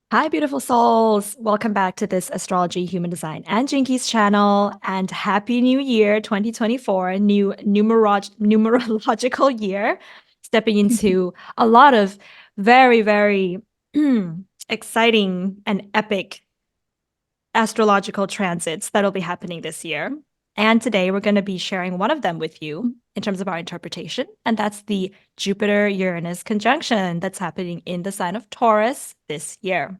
Hi, beautiful souls. Welcome back to this Astrology, Human Design, and Jinkies channel. And Happy New Year 2024, new numerological year, stepping into a lot of very, very exciting and epic astrological transits that'll be happening this year. And today we're going to be sharing one of them with you in terms of our interpretation. And that's the Jupiter Uranus conjunction that's happening in the sign of Taurus this year.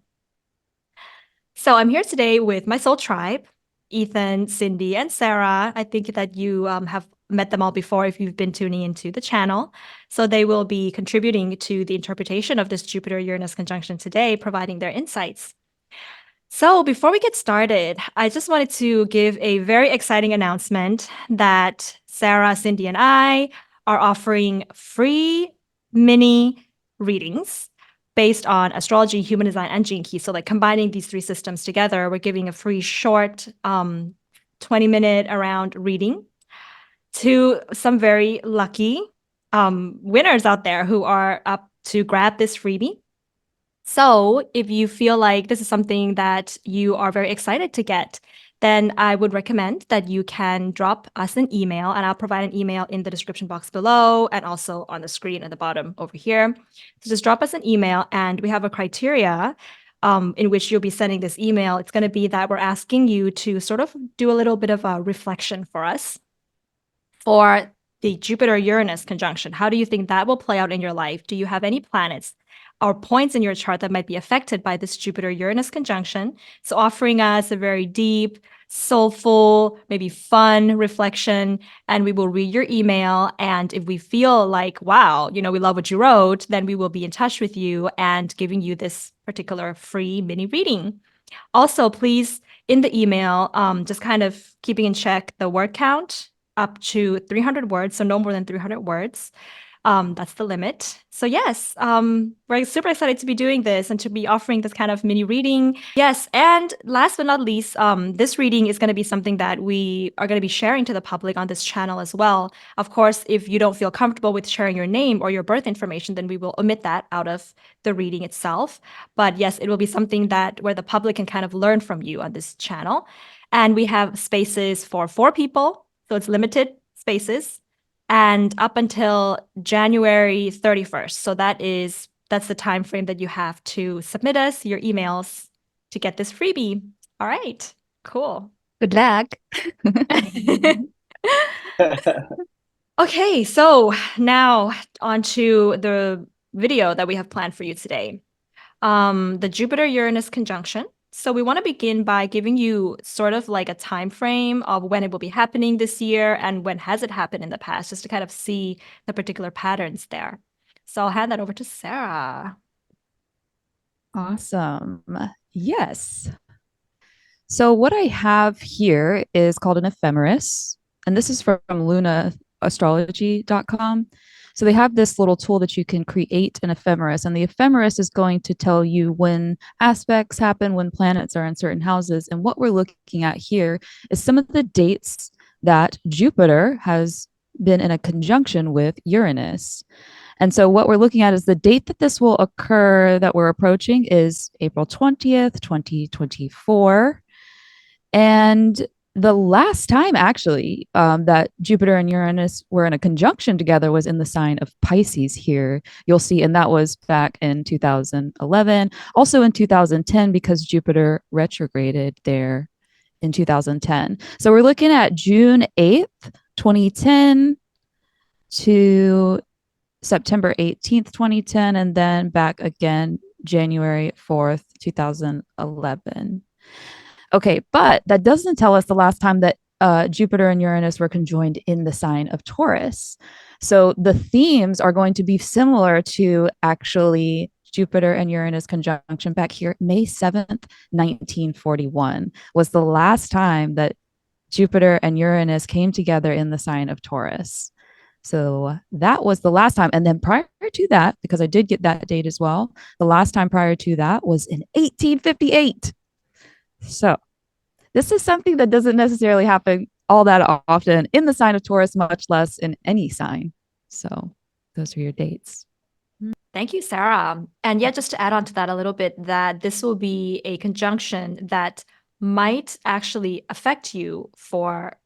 So I'm here today with my soul tribe, Ethan, Cindy, and Sarah. I think that you have met them all before if you've been tuning into the channel. So they will be contributing to the interpretation of this Jupiter Uranus conjunction today, providing their insights. So before we get started, I just wanted to give a very exciting announcement that Sarah, Cindy, and I are offering free mini readings based on astrology, human design, and gene keys. So like combining these three systems together, we're giving a free short 20-minute around reading to some very lucky winners out there who are up to grab this freebie. So if you feel like this is something that you are very excited to get, then I would recommend that you can drop us an email, and I'll provide an email in the description box below and also on the screen at the bottom over here. So just drop us an email, and we have a criteria in which you'll be sending this email. It's going to be that we're asking you to sort of do a little bit of a reflection for us for the Jupiter-Uranus conjunction. How do you think that will play out in your life? Do you have any planets or points in your chart that might be affected by this Jupiter-Uranus conjunction? So offering us a very deep, soulful, maybe fun reflection, and we will read your email. And if we feel like, wow, we love what you wrote, then we will be in touch with you and giving you this particular free mini reading. Also, please, in the email, just kind of keeping in check the word count up to 300 words, so no more than 300 words. That's the limit. So yes, we're super excited to be doing this and to be offering this kind of mini reading. Yes, and last but not least, this reading is going to be something that we are going to be sharing to the public on this channel as well. Of course, if you don't feel comfortable with sharing your name or your birth information, then we will omit that out of the reading itself. But yes, it will be something that where the public can kind of learn from you on this channel. And we have spaces for 4 people, so it's limited spaces and up until January 31st. So that's the time frame that you have to submit us your emails to get this freebie. All right, cool. Good luck. Okay, so now on to the video that we have planned for you today. The Jupiter-Uranus conjunction. So we want to begin by giving you sort of like a time frame of when it will be happening this year and when has it happened in the past, just to kind of see the particular patterns there. So I'll hand that over to Sarah. Awesome. Yes. So what I have here is called an ephemeris, and this is from lunaastrology.com. So they have this little tool that you can create an ephemeris, and the ephemeris is going to tell you when aspects happen, when planets are in certain houses. And what we're looking at here is some of the dates that Jupiter has been in a conjunction with Uranus. And so what we're looking at is the date that this will occur that we're approaching is April 20th, 2024. And the last time actually that Jupiter and Uranus were in a conjunction together was in the sign of Pisces here. You'll see, and that was back in 2011, also in 2010 because Jupiter retrograded there in 2010. So we're looking at June 8th, 2010 to September 18th, 2010, and then back again January 4th, 2011. Okay, but that doesn't tell us the last time that Jupiter and Uranus were conjoined in the sign of Taurus. So the themes are going to be similar to actually Jupiter and Uranus conjunction back here. May 7th, 1941 was the last time that Jupiter and Uranus came together in the sign of Taurus. So that was the last time. And then prior to that, because I did get that date as well, the last time prior to that was in 1858. So this is something that doesn't necessarily happen all that often in the sign of Taurus, much less in any sign. So those are your dates. Thank you, Sarah. And yeah, just to add on to that a little bit, that this will be a conjunction that might actually affect you for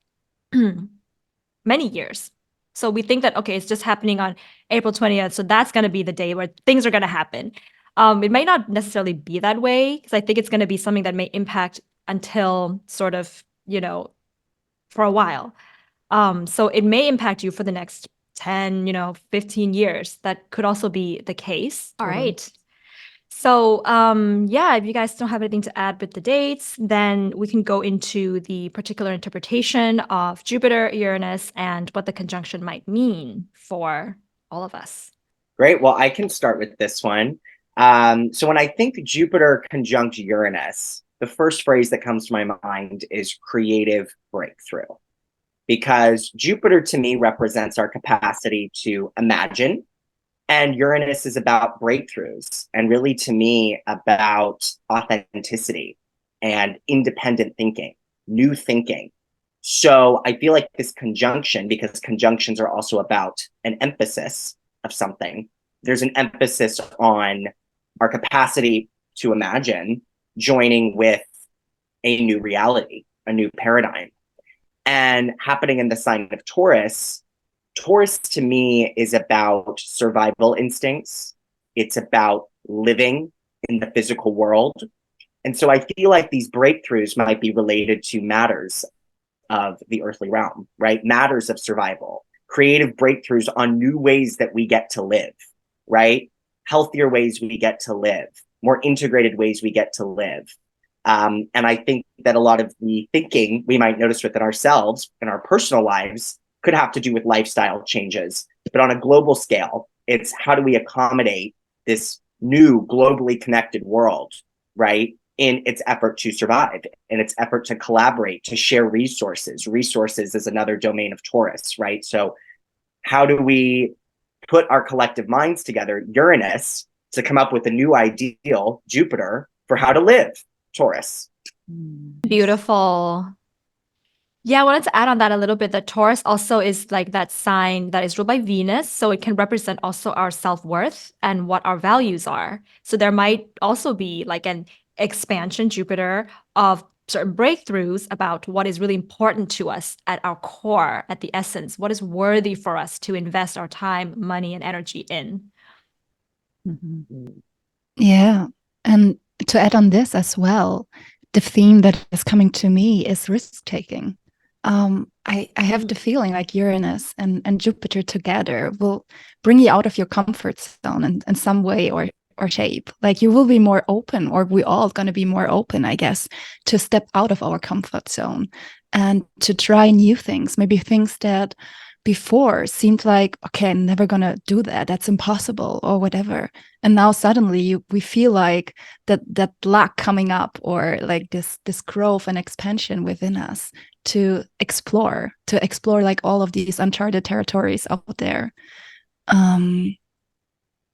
many years. So we think that, okay, it's just happening on April 20th. So that's going to be the day where things are going to happen. It might not necessarily be that way, because I think it's going to be something that may impact until sort of, for a while. So it may impact you for the next 10, 15 years. That could also be the case. All right. So, yeah, if you guys don't have anything to add with the dates, then we can go into the particular interpretation of Jupiter, Uranus, and what the conjunction might mean for all of us. Great. Well, I can start with this one. So when I think Jupiter conjunct Uranus, the first phrase that comes to my mind is creative breakthrough, because Jupiter to me represents our capacity to imagine, and Uranus is about breakthroughs, and really to me about authenticity and independent thinking, new thinking. So I feel like this conjunction, because conjunctions are also about an emphasis of something, there's an emphasis on our capacity to imagine joining with a new reality, a new paradigm. And happening in the sign of Taurus, Taurus to me is about survival instincts. It's about living in the physical world. And so I feel like these breakthroughs might be related to matters of the earthly realm, right? Matters of survival, creative breakthroughs on new ways that we get to live, right? Healthier ways we get to live, more integrated ways we get to live. And I think that a lot of the thinking we might notice within ourselves in our personal lives could have to do with lifestyle changes. But on a global scale, it's how do we accommodate this new globally connected world, right? In its effort to survive, in its effort to collaborate, to share resources. Resources is another domain of Taurus, right? So how do we put our collective minds together, Uranus, to come up with a new ideal, Jupiter, for how to live, Taurus? Beautiful. Yeah, I wanted to add on that a little bit that Taurus also is like that sign that is ruled by Venus. So it can represent also our self-worth and what our values are. So there might also be like an expansion, Jupiter, of certain breakthroughs about what is really important to us at our core, at the essence, what is worthy for us to invest our time, money, and energy in. Yeah. And to add on this as well, the theme that is coming to me is risk taking. I have the feeling like Uranus and Jupiter together will bring you out of your comfort zone in some way or shape. Like you will be more open, or we all going to be more open, I guess, to step out of our comfort zone and to try new things, maybe things that before seemed like, okay, I'm never going to do that. That's impossible or whatever. And now suddenly we feel like that luck coming up, or like this growth and expansion within us to explore like all of these uncharted territories out there.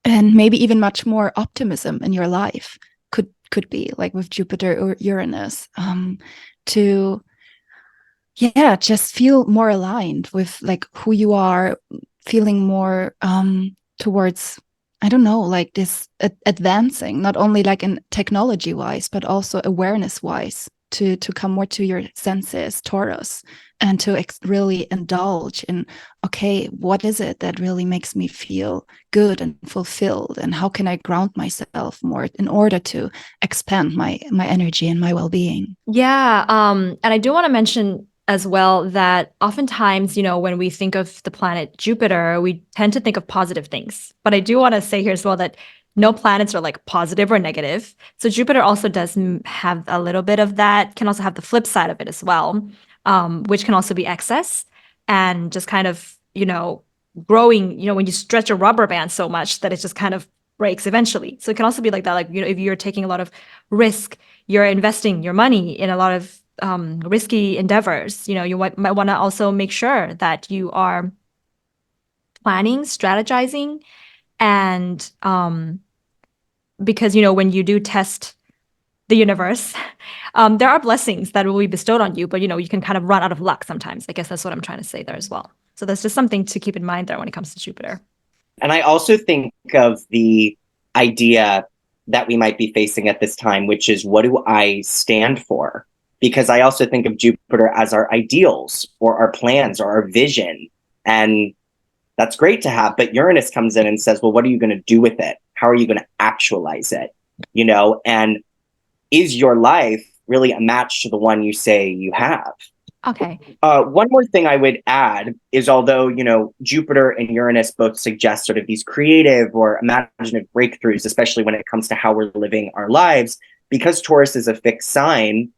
And maybe even much more optimism in your life could be like with Jupiter or Uranus, to just feel more aligned with like who you are, feeling more towards, I don't know, like this advancing, not only like in technology wise, but also awareness wise, to come more to your senses, Taurus, and to really indulge in, okay, what is it that really makes me feel good and fulfilled, and how can I ground myself more in order to expand my energy and my well-being. Yeah, and I do want to mention as well that oftentimes, when we think of the planet Jupiter, we tend to think of positive things. But I do want to say here as well that no planets are like positive or negative. So Jupiter also does have a little bit of that, can also have the flip side of it as well, which can also be excess and just kind of, growing, when you stretch a rubber band so much that it just kind of breaks eventually. So it can also be like that, like, if you're taking a lot of risk, you're investing your money in a lot of risky endeavors, you might want to also make sure that you are planning, strategizing, and because, when you do test the universe, there are blessings that will be bestowed on you, but, you can kind of run out of luck sometimes. I guess that's what I'm trying to say there as well. So that's just something to keep in mind there when it comes to Jupiter. And I also think of the idea that we might be facing at this time, which is, what do I stand for? Because I also think of Jupiter as our ideals or our plans or our vision. And that's great to have. But Uranus comes in and says, well, what are you going to do with it? How are you going to actualize it? You know, and is your life really a match to the one you say you have? Okay. One more thing I would add is, although, you know, Jupiter and Uranus both suggest sort of these creative or imaginative breakthroughs, especially when it comes to how we're living our lives, because Taurus is a fixed sign,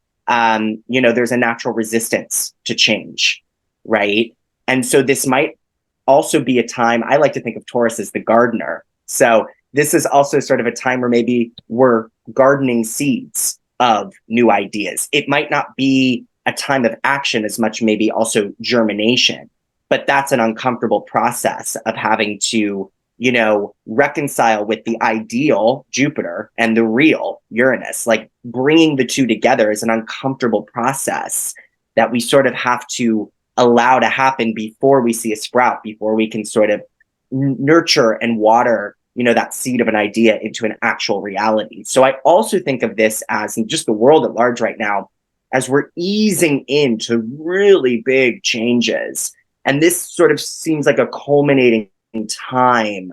you know, there's a natural resistance to change, right? And so this might also be a time, I like to think of Taurus as the gardener. So this is also sort of a time where maybe we're gardening seeds of new ideas. It might not be a time of action as much, maybe also germination, but that's an uncomfortable process of having to, you know, reconcile with the ideal Jupiter and the real Uranus. Like, bringing the two together is an uncomfortable process that we sort of have to allow to happen before we see a sprout, before we can sort of nurture and water, you know, that seed of an idea into an actual reality. So I also think of this as, in just the world at large right now, as we're easing into really big changes. And this sort of seems like a culminating time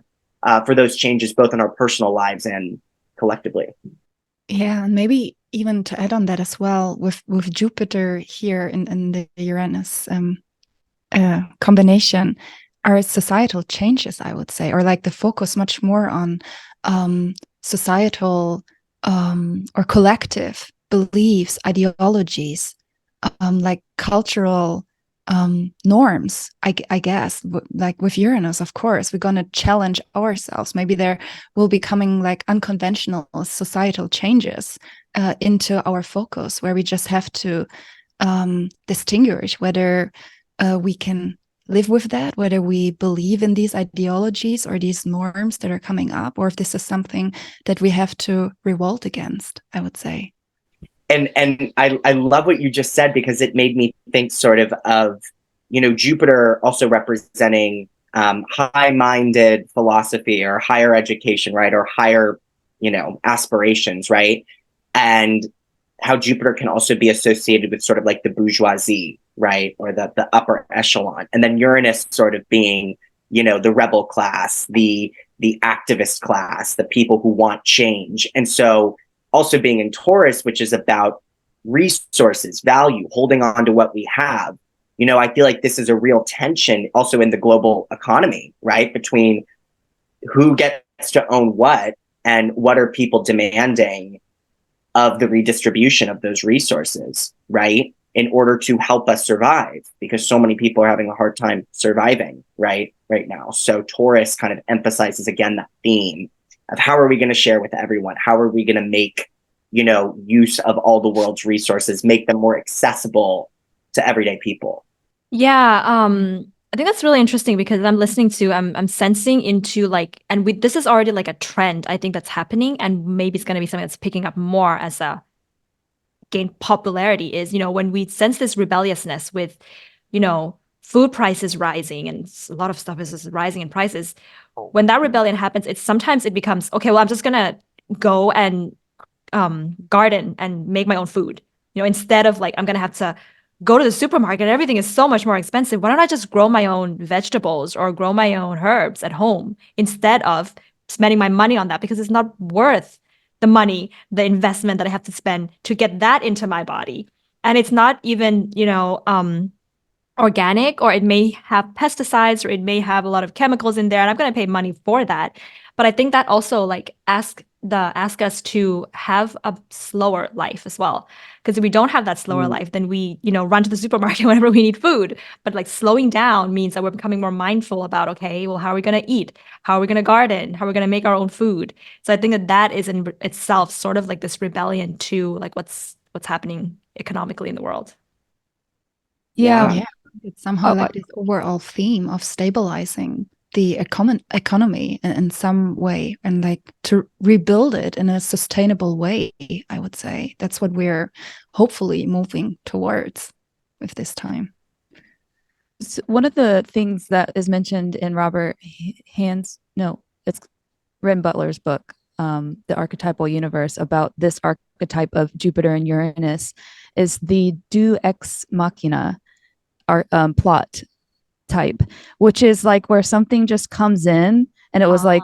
for those changes, both in our personal lives and collectively. Yeah, and maybe even to add on that as well, with Jupiter here in the Uranus combination, are societal changes, I would say, or like the focus much more on societal or collective beliefs, ideologies, like cultural norms, I guess. Like with Uranus, of course, we're going to challenge ourselves. Maybe there will be coming like unconventional societal changes into our focus, where we just have to distinguish whether we can live with that, whether we believe in these ideologies or these norms that are coming up, or if this is something that we have to revolt against, I would say. And I love what you just said, because it made me think sort of, you know, Jupiter also representing high-minded philosophy or higher education, right? Or higher, you know, aspirations, right? And how Jupiter can also be associated with sort of like the bourgeoisie, right? Or the upper echelon. And then Uranus sort of being, you know, the rebel class, the activist class, the people who want change. And so also being in Taurus, which is about resources, value, holding on to what we have. You know, I feel like this is a real tension also in the global economy, right? Between who gets to own what and what are people demanding of the redistribution of those resources, right? In order to help us survive, because so many people are having a hard time surviving, right now. So Taurus kind of emphasizes again that theme of how are we going to share with everyone? How are we going to make, you know, use of all the world's resources, make them more accessible to everyday people? Yeah, I think that's really interesting, because I'm listening to, I'm sensing into like, and this is already like a trend, I think, that's happening, and maybe it's going to be something that's picking up more as a gain popularity, is, you know, when we sense this rebelliousness with, you know, food prices rising and a lot of stuff is rising in prices. When that rebellion happens, it's sometimes it becomes, okay, well, I'm just gonna go and garden and make my own food. You know, instead of like, I'm gonna have to go to the supermarket and everything is so much more expensive. Why don't I just grow my own vegetables or grow my own herbs at home instead of spending my money on that, because it's not worth the money, the investment that I have to spend to get that into my body. And it's not even, you know, organic, or it may have pesticides, or it may have a lot of chemicals in there, and I'm going to pay money for that. But I think that also like ask us to have a slower life as well, because if we don't have that slower life, then we, you know, run to the supermarket whenever we need food. But like slowing down means that we're becoming more mindful about, okay, well, how are we going to eat, how are we going to garden, how are we going to make our own food? So I think that is in itself sort of like this rebellion to like what's happening economically in the world. Yeah. It's somehow Oh, like this overall theme of stabilizing the economy in some way, and like to rebuild it in a sustainable way, I would say. That's what we're hopefully moving towards with this time. So one of the things that is mentioned in Robert Hand's no, it's Ren Butler's book, The Archetypal Universe, about this archetype of Jupiter and Uranus, is the Deus Ex Machina plot type, which is like where something just comes in and it was like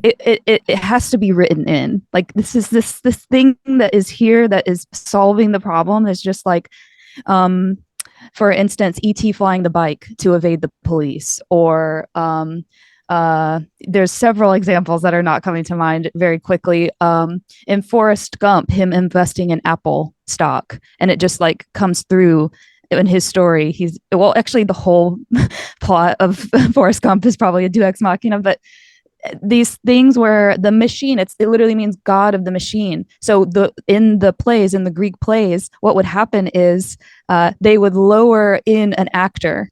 it has to be written in. Like this is this thing that is here that is solving the problem. Is just like for instance, E.T. flying the bike to evade the police, or there's several examples that are not coming to mind very quickly. In Forrest Gump, him investing in Apple stock, and it just like comes through in his story. He's well, actually, the whole plot of Forrest Gump is probably a Deus Ex Machina, but these things where the machine, it literally means God of the machine. So in the Greek plays, what would happen is they would lower in an actor,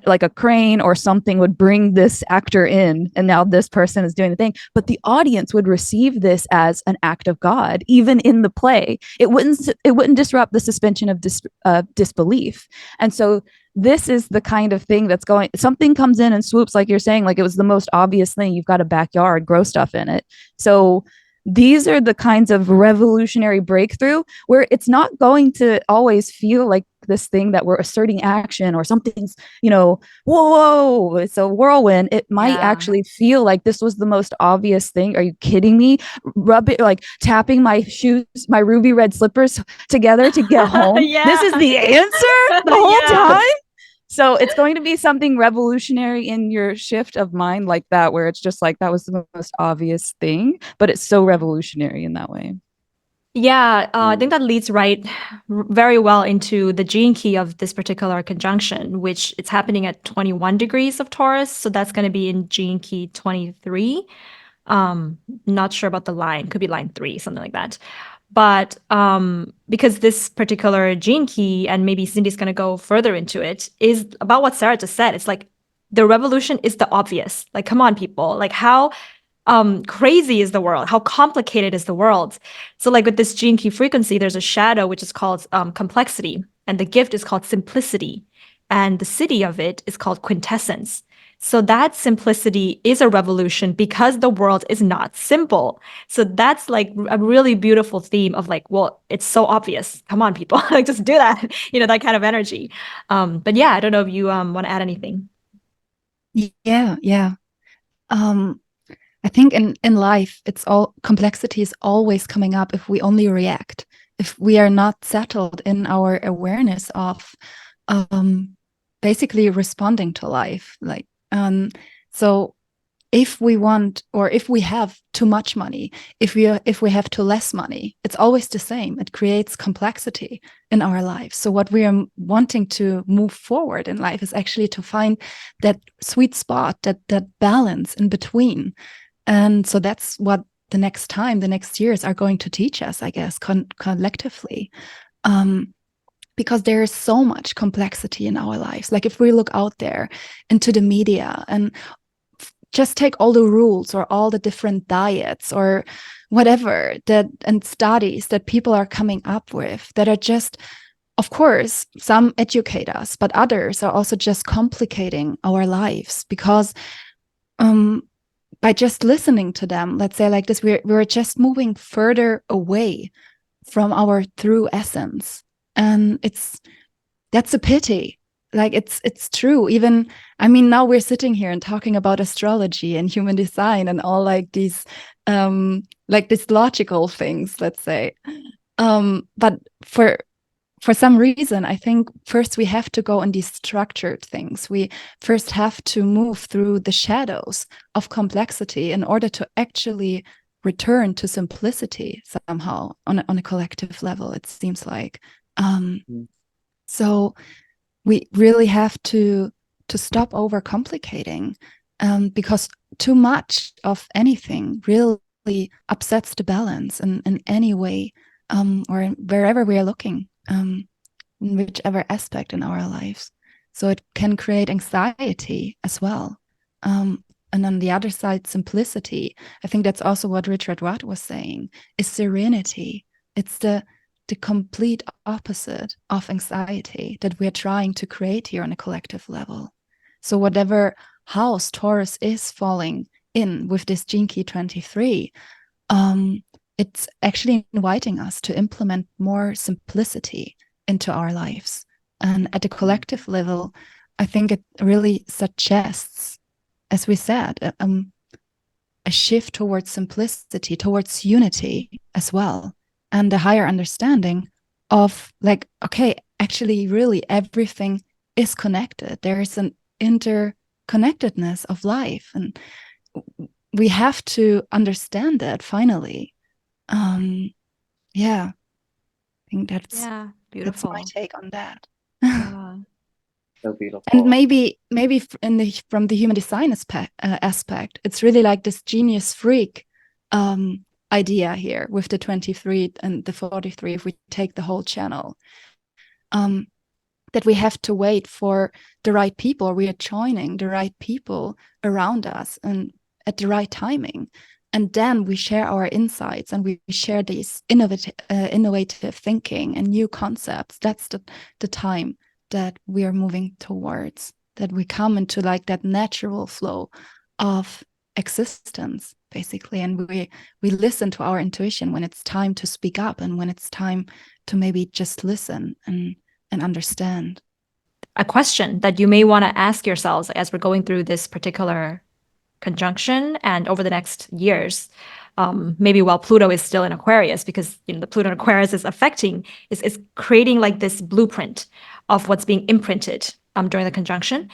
like a crane or something would bring this actor in, and now this person is doing the thing, but the audience would receive this as an act of God. Even in the play, it wouldn't disrupt the suspension of disbelief. And so this is the kind of thing that's going, something comes in and swoops, like you're saying, like it was the most obvious thing. You've got a backyard, grow stuff in it. So these are the kinds of revolutionary breakthrough where it's not going to always feel like this thing that we're asserting action or something's, whoa, it's a whirlwind. It might actually feel like this was the most obvious thing. Are you kidding me? Rub it, like tapping my shoes, my ruby red slippers together to get home. This is the answer the whole time. So it's going to be something revolutionary in your shift of mind like that, where it's just like, that was the most obvious thing, but it's so revolutionary in that way. Yeah, I think that leads very well into the gene key of this particular conjunction, which it's happening at 21 degrees of Taurus. So that's going to be in gene key 23. Not sure about the line, could be line 3, something like that. But because this particular gene key, and maybe Cindy's going to go further into it, is about what Sarah just said. It's like the revolution is the obvious. Like, come on, people. Like, how crazy is the world? How complicated is the world? So like with this gene key frequency, there's a shadow which is called complexity, and the gift is called simplicity, and the city of it is called quintessence. So that simplicity is a revolution because the world is not simple. So that's like a really beautiful theme of like, well, it's so obvious. Come on, people, like just do that, that kind of energy. But yeah, I don't know if you want to add anything. Yeah. I think in life, complexity is always coming up if we only react, if we are not settled in our awareness of basically responding to life. Like, so if we want, or if we have too much money, if we have too less money, it's always the same. It creates complexity in our lives. So what we are wanting to move forward in life is actually to find that sweet spot, that balance in between. And so that's what the next years are going to teach us, I guess, collectively. Because there is so much complexity in our lives. Like if we look out there into the media and just take all the rules or all the different diets or whatever and studies that people are coming up with that are just, of course, some educate us, but others are also just complicating our lives because by just listening to them, let's say like this, we're just moving further away from our true essence. And that's a pity. Like it's true. Even, I mean, now we're sitting here and talking about astrology and human design and all like these logical things, let's say. But for some reason, I think first we have to go on these structured things. We first have to move through the shadows of complexity in order to actually return to simplicity somehow on a collective level, it seems like. So we really have to stop overcomplicating, because too much of anything really upsets the balance in any way, or wherever we are looking, in whichever aspect in our lives. So it can create anxiety as well. And on the other side, simplicity. I think that's also what Richard Rudd was saying, is serenity. It's the complete opposite of anxiety that we're trying to create here on a collective level. So whatever house Taurus is falling in with this Gene Key 23, it's actually inviting us to implement more simplicity into our lives. And at the collective level, I think it really suggests, as we said, a shift towards simplicity, towards unity as well, and a higher understanding of like, okay, actually, really everything is connected. There is an interconnectedness of life, and we have to understand that finally. Yeah, I think that's beautiful. my take on that. Yeah. So beautiful. And maybe from the human design aspect, it's really like this genius freak idea here with the 23 and the 43. If we take the whole channel, that we have to wait for the right people. We are joining the right people around us and at the right timing. And then we share our insights and we share these innovative thinking and new concepts. That's the time that we are moving towards, that we come into like that natural flow of existence, basically. And we listen to our intuition when it's time to speak up and when it's time to maybe just listen and understand. A question that you may want to ask yourselves as we're going through this particular conjunction and over the next years, maybe while Pluto is still in Aquarius, because the Pluto in Aquarius is creating like this blueprint of what's being imprinted during the conjunction.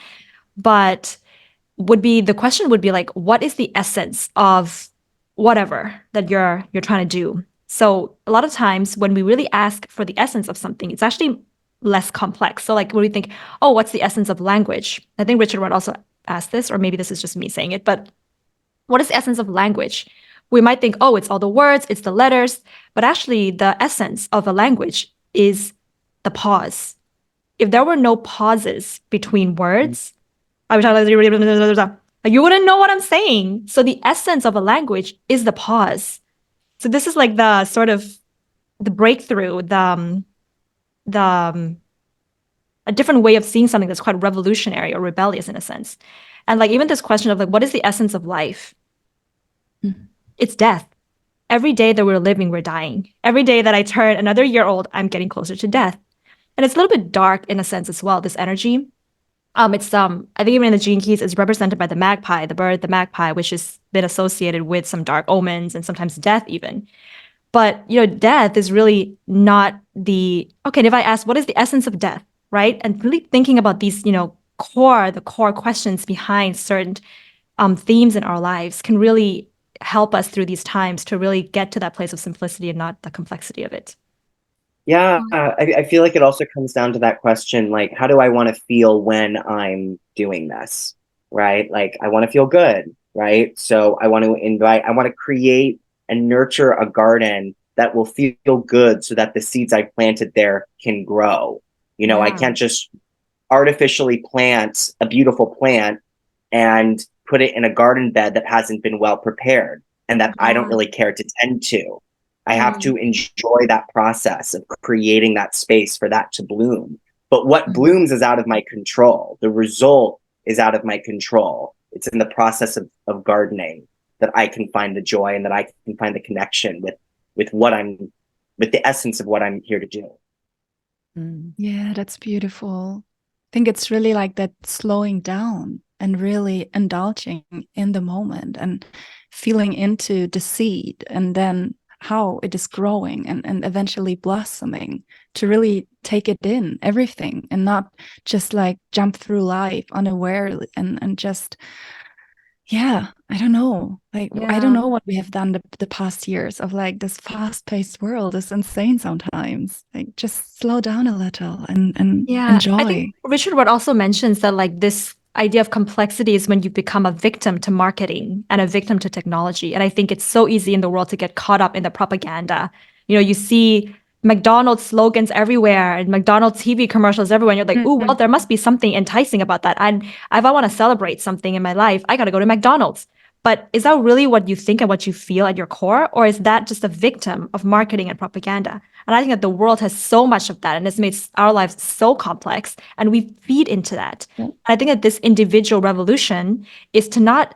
But the question would be like, what is the essence of whatever that you're trying to do? So a lot of times when we really ask for the essence of something, it's actually less complex. So like when we think, oh, what's the essence of language? I think Richard would also ask this, or maybe this is just me saying it, but what is the essence of language? We might think, oh, it's all the words, it's the letters, but actually the essence of a language is the pause. If there were no pauses between words, I would you wouldn't know what I'm saying. So the essence of a language is the pause. So this is like the sort of the breakthrough, a different way of seeing something that's quite revolutionary or rebellious in a sense. And like even this question of like, what is the essence of life? It's death. Every day that we're living, we're dying. Every day that I turn another year old, I'm getting closer to death. And it's a little bit dark in a sense as well, this energy. It's I think even in the gene keys, it's represented by the magpie, the bird, the magpie, which has been associated with some dark omens and sometimes death even. But death is really not okay. And if I ask, what is the essence of death, right? And really thinking about these, the core questions behind certain themes in our lives can really help us through these times to really get to that place of simplicity and not the complexity of it. Yeah, I feel like it also comes down to that question, like, how do I want to feel when I'm doing this, right? Like, I want to feel good, right? So I want to create and nurture a garden that will feel good so that the seeds I planted there can grow. I can't just artificially plant a beautiful plant and put it in a garden bed that hasn't been well prepared and that I don't really care to tend to. I have to enjoy that process of creating that space for that to bloom. But what blooms is out of my control. The result is out of my control. It's in the process of gardening that I can find the joy and that I can find the connection with the essence of what I'm here to do. Yeah, that's beautiful. I think it's really like that slowing down and really indulging in the moment and feeling into the seed and then how it is growing and eventually blossoming, to really take it in, everything, and not just like jump through life unaware and just, I don't know. Like, I don't know what we have done the past years of like this fast-paced world is insane sometimes. Like, just slow down a little and enjoy. I think Richard Ward also mentions that like this idea of complexity is when you become a victim to marketing and a victim to technology. And I think it's so easy in the world to get caught up in the propaganda. You see McDonald's slogans everywhere and McDonald's TV commercials everywhere. And you're like, ooh, well, there must be something enticing about that. And if I want to celebrate something in my life, I got to go to McDonald's. But is that really what you think and what you feel at your core? Or is that just a victim of marketing and propaganda? And I think that the world has so much of that and it's made our lives so complex and we feed into that. And I think that this individual revolution is to not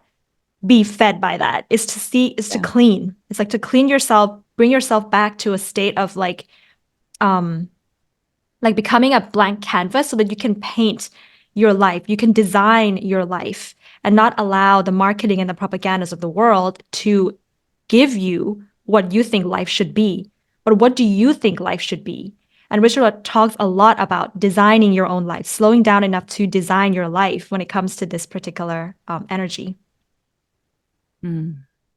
be fed by that, is to clean. It's like to clean yourself, bring yourself back to a state of like becoming a blank canvas so that you can paint your life, you can design your life, and not allow the marketing and the propagandas of the world to give you what you think life should be. But what do you think life should be? And Richard talks a lot about designing your own life, slowing down enough to design your life when it comes to this particular energy.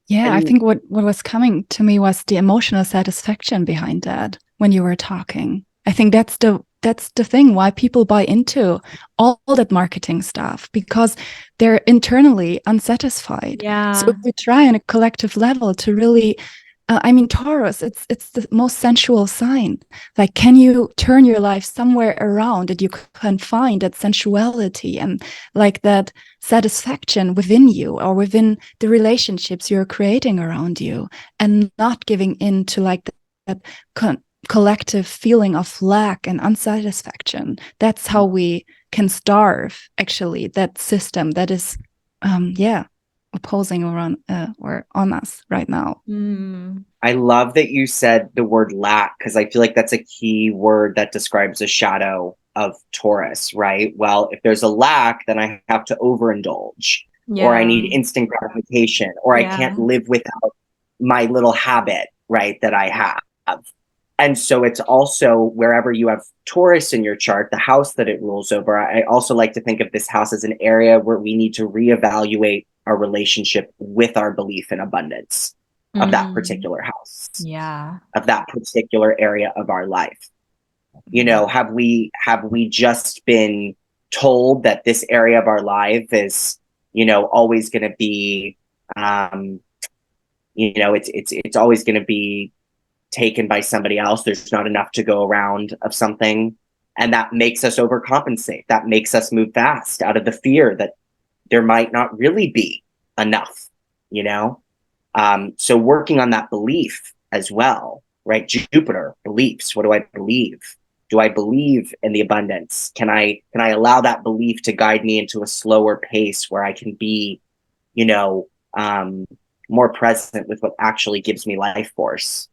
Yeah, I think what was coming to me was the emotional satisfaction behind that when you were talking. I think that's the thing why people buy into all that marketing stuff, because they're internally unsatisfied. Yeah. So if we try on a collective level to really, I mean, Taurus, it's the most sensual sign. Like, can you turn your life somewhere around that you can find that sensuality and like that satisfaction within you or within the relationships you're creating around you, and not giving in to like that collective feeling of lack and unsatisfaction. That's how we can starve actually that system that is opposing around or on us right now. I love that you said the word lack, because I feel like that's a key word that describes a shadow of Taurus, right? Well, if there's a lack, then I have to overindulge, or I need instant gratification, or I can't live without my little habit, right, that I have. And so it's also wherever you have Taurus in your chart, the house that it rules over. I also like to think of this house as an area where we need to reevaluate our relationship with our belief in abundance of that particular house, of that particular area of our life. You know, have we just been told that this area of our life is, you know, always going to be, you know, it's always going to be taken by somebody else. There's not enough to go around of something. And that makes us overcompensate. That makes us move fast out of the fear that there might not really be enough, you know? So working on that belief as well, right? Jupiter, beliefs. What do I believe? Do I believe in the abundance? Can I allow that belief to guide me into a slower pace where I can be, you know, more present with what actually gives me life force?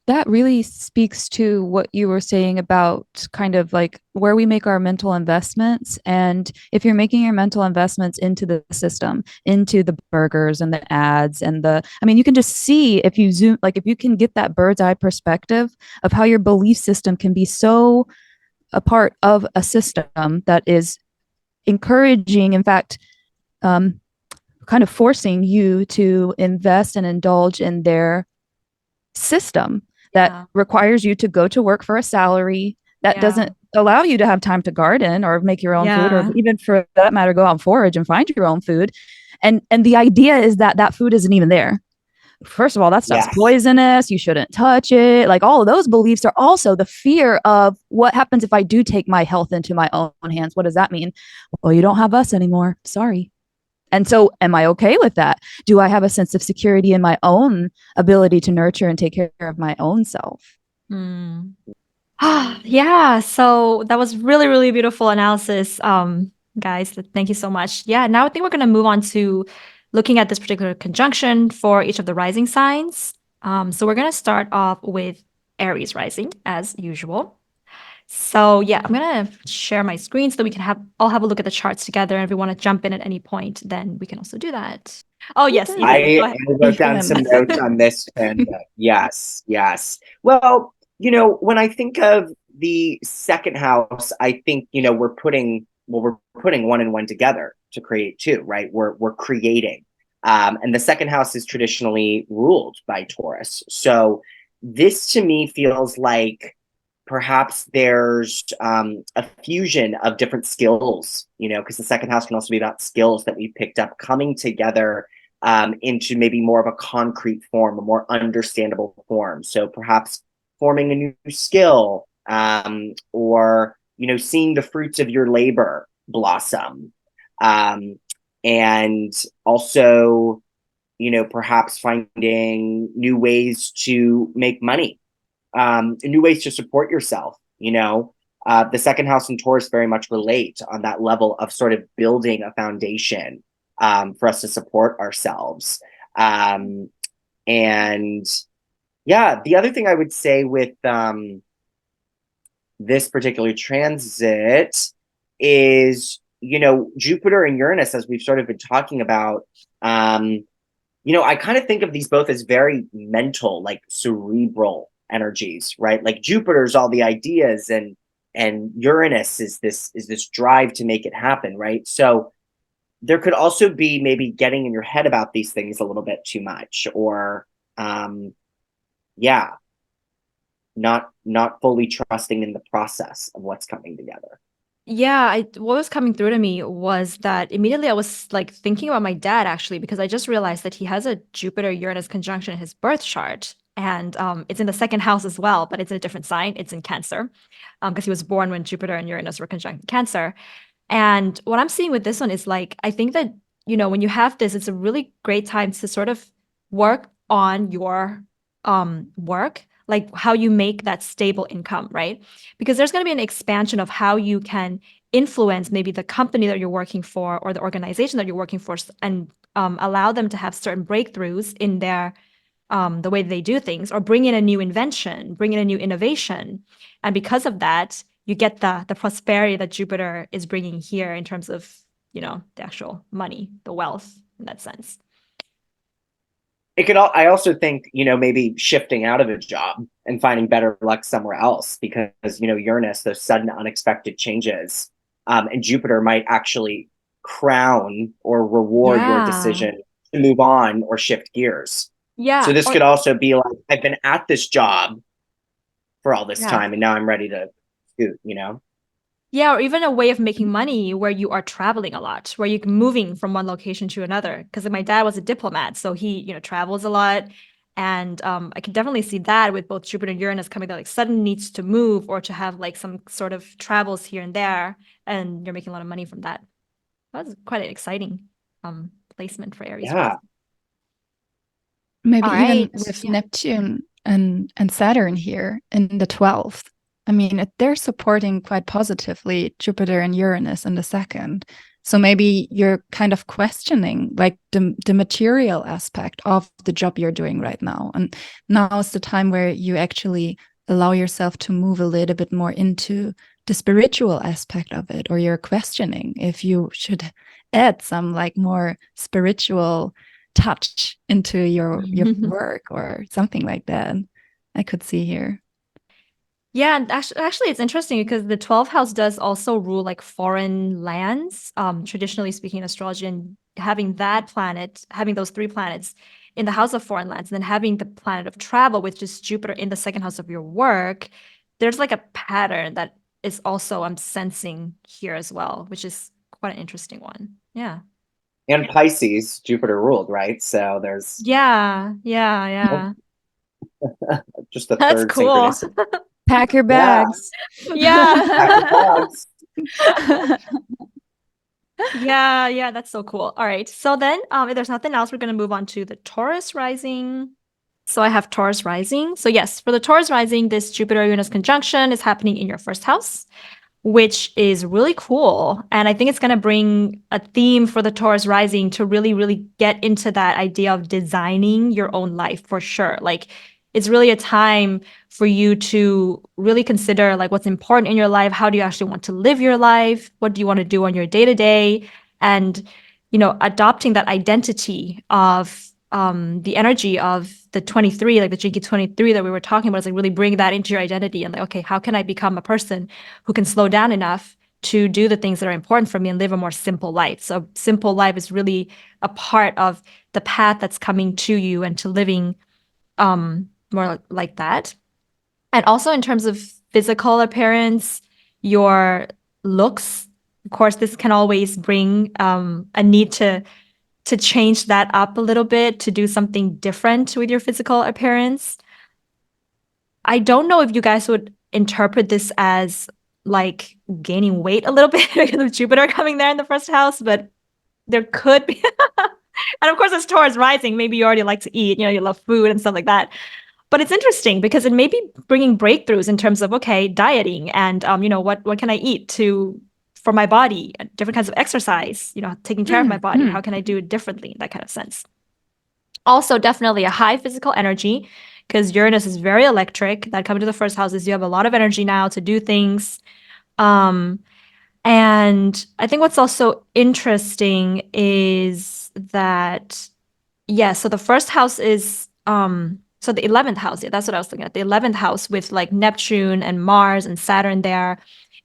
That really speaks to what you were saying about kind of like where we make our mental investments. And if you're making your mental investments into the system, into the burgers and the ads and I mean, you can just see if you zoom, like if you can get that bird's eye perspective of how your belief system can be so a part of a system that is encouraging, in fact, kind of forcing you to invest and indulge in their system that requires you to go to work for a salary that doesn't allow you to have time to garden or make your own food, or even for that matter, go out and forage and find your own food. And the idea is that that food isn't even there. First of all, that stuff's poisonous. You shouldn't touch it. Like all of those beliefs are also the fear of what happens if I do take my health into my own hands. What does that mean? Well, you don't have us anymore. Sorry. And so am I okay with that? Do I have a sense of security in my own ability to nurture and take care of my own self? Yeah, so that was really, really beautiful analysis, guys. Thank you so much. Yeah, now I think we're going to move on to looking at this particular conjunction for each of the rising signs. So we're going to start off with Aries rising as usual. So yeah, I'm going to share my screen so that we can all have a look at the charts together. And if we want to jump in at any point, then we can also do that. Oh, yes. I wrote down some notes on this. And yes. Well, you know, when I think of the second house, I think, you know, we're putting one and one together to create two, right? We're creating. And the second house is traditionally ruled by Taurus. So this to me feels like perhaps there's a fusion of different skills, you know, because the second house can also be about skills that we picked up coming together into maybe more of a concrete form, a more understandable form. So perhaps forming a new skill, or, you know, seeing the fruits of your labor blossom. And also, you know, perhaps finding new ways to make money. New ways to support yourself, you know. The second house and Taurus very much relate on that level of sort of building a foundation for us to support ourselves. And yeah, the other thing I would say with this particular transit is, Jupiter and Uranus, as we've sort of been talking about, I kind of think of these both as very mental, like cerebral energies, right? Like Jupiter's all the ideas, and Uranus is this drive to make it happen, right? So there could also be maybe getting in your head about these things a little bit too much, or not fully trusting in the process of what's coming together. Yeah, what was coming through to me was that immediately I was like thinking about my dad actually, because I just realized that he has a Jupiter Uranus conjunction in his birth chart. And it's in the second house as well, but it's in a different sign. It's in Cancer, because he was born when Jupiter and Uranus were conjunct in Cancer. And what I'm seeing with this one is like, I think that, when you have this, it's a really great time to sort of work on your work, like how you make that stable income, right? Because there's going to be an expansion of how you can influence maybe the company that you're working for or the organization that you're working for, and allow them to have certain breakthroughs in their the way they do things, or bring in a new invention, bring in a new innovation. And because of that, you get the prosperity that Jupiter is bringing here in terms of, the actual money, the wealth in that sense. I also think, maybe shifting out of a job and finding better luck somewhere else, because, Uranus, those sudden unexpected changes, and Jupiter might actually crown or reward your decision to move on or shift gears. Yeah. So this could also be like, I've been at this job for all this Yeah. time, and now I'm ready to do, Yeah, or even a way of making money where you are traveling a lot, where you're moving from one location to another. Because my dad was a diplomat, so he, travels a lot. And I can definitely see that with both Jupiter and Uranus coming, that like sudden needs to move or to have like some sort of travels here and there, and you're making a lot of money from that. That's quite an exciting placement for Aries. Yeah. Maybe All even right. with Yeah. Neptune and Saturn here in the 12th. I mean, they're supporting quite positively Jupiter and Uranus in the second. So maybe you're kind of questioning like the material aspect of the job you're doing right now. And now is the time where you actually allow yourself to move a little bit more into the spiritual aspect of it, or you're questioning if you should add some like more spiritual touch into your work or something like that. I could see here. Yeah, and actually, it's interesting because the 12th house does also rule like foreign lands, traditionally speaking in astrology, and having those three planets in the house of foreign lands, and then having the planet of travel, which is Jupiter in the second house of your work, there's like a pattern that is also I'm sensing here as well, which is quite an interesting one. Yeah. And Pisces, Jupiter ruled, right? So there's Yeah. just the That's third cool. synchronicity. Pack your bags. Yeah. Yeah, that's so cool. All right. So then if there's nothing else, we're going to move on to the Taurus Rising. So I have Taurus Rising. So yes, for the Taurus Rising, this Jupiter Uranus conjunction is happening in your first house, which is really cool. And I think it's going to bring a theme for the Taurus Rising to really, really get into that idea of designing your own life for sure. Like it's really a time for you to really consider like what's important in your life. How do you actually want to live your life? What do you want to do on your day-to-day? And, adopting that identity of the energy of the 23, like the Jinky 23 that we were talking about, is like really bring that into your identity and like, okay, how can I become a person who can slow down enough to do the things that are important for me and live a more simple life? So simple life is really a part of the path that's coming to you and to living more like that. And also in terms of physical appearance, your looks, of course, this can always bring a need to change that up a little bit, to do something different with your physical appearance. I don't know if you guys would interpret this as like gaining weight a little bit because of Jupiter coming there in the first house, but there could be. And of course, it's Taurus rising. Maybe you already like to eat, you love food and stuff like that. But it's interesting because it may be bringing breakthroughs in terms of, okay, dieting and, what can I eat to for my body, different kinds of exercise, taking care of my body. How can I do it differently in that kind of sense? Also, definitely a high physical energy, because Uranus is very electric. That coming to the first house is you have a lot of energy now to do things. And I think what's also interesting is that, so the first house is so the 11th house, that's what I was looking at. The 11th house with like Neptune and Mars and Saturn there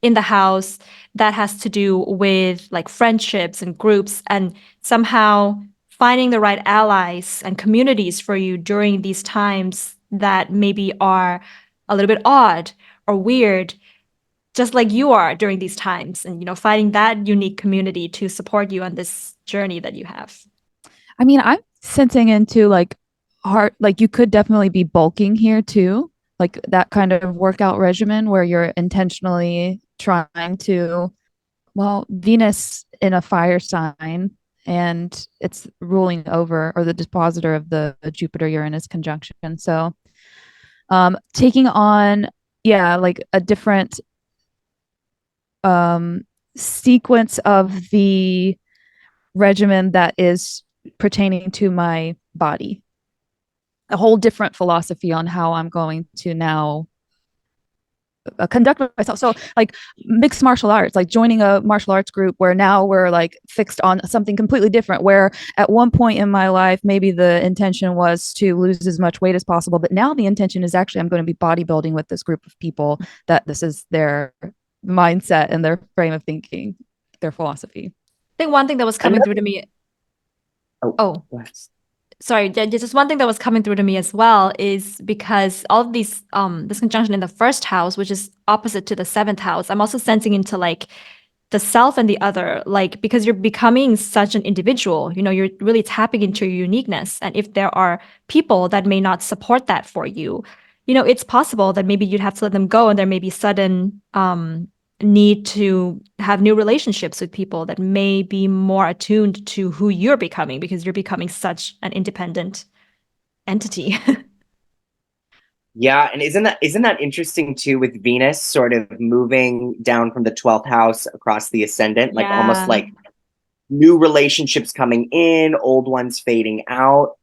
in the house, that has to do with like friendships and groups, and somehow finding the right allies and communities for you during these times that maybe are a little bit odd or weird, just like you are during these times, and finding that unique community to support you on this journey that you have. I mean, I'm sensing into like heart, like you could definitely be bulking here too, like that kind of workout regimen where you're intentionally trying to, well, Venus in a fire sign, and it's ruling over, or the dispositor of the Jupiter Uranus conjunction. So taking on, like a different sequence of the regimen that is pertaining to my body, a whole different philosophy on how I'm going to now conduct myself. So like mixed martial arts, like joining a martial arts group where now we're like fixed on something completely different, where at one point in my life maybe the intention was to lose as much weight as possible, but now the intention is actually I'm going to be bodybuilding with this group of people, that this is their mindset and their frame of thinking, their philosophy. I think one thing that was coming through to me sorry, just one thing that was coming through to me as well is because all of these this conjunction in the first house, which is opposite to the 7th house, I'm also sensing into like the self and the other, like because you're becoming such an individual, you're really tapping into your uniqueness. And if there are people that may not support that for you, it's possible that maybe you'd have to let them go, and there may be sudden need to have new relationships with people that may be more attuned to who you're becoming, because you're becoming such an independent entity. Yeah, and isn't that interesting too, with Venus sort of moving down from the 12th house across the ascendant, like almost like new relationships coming in, old ones fading out.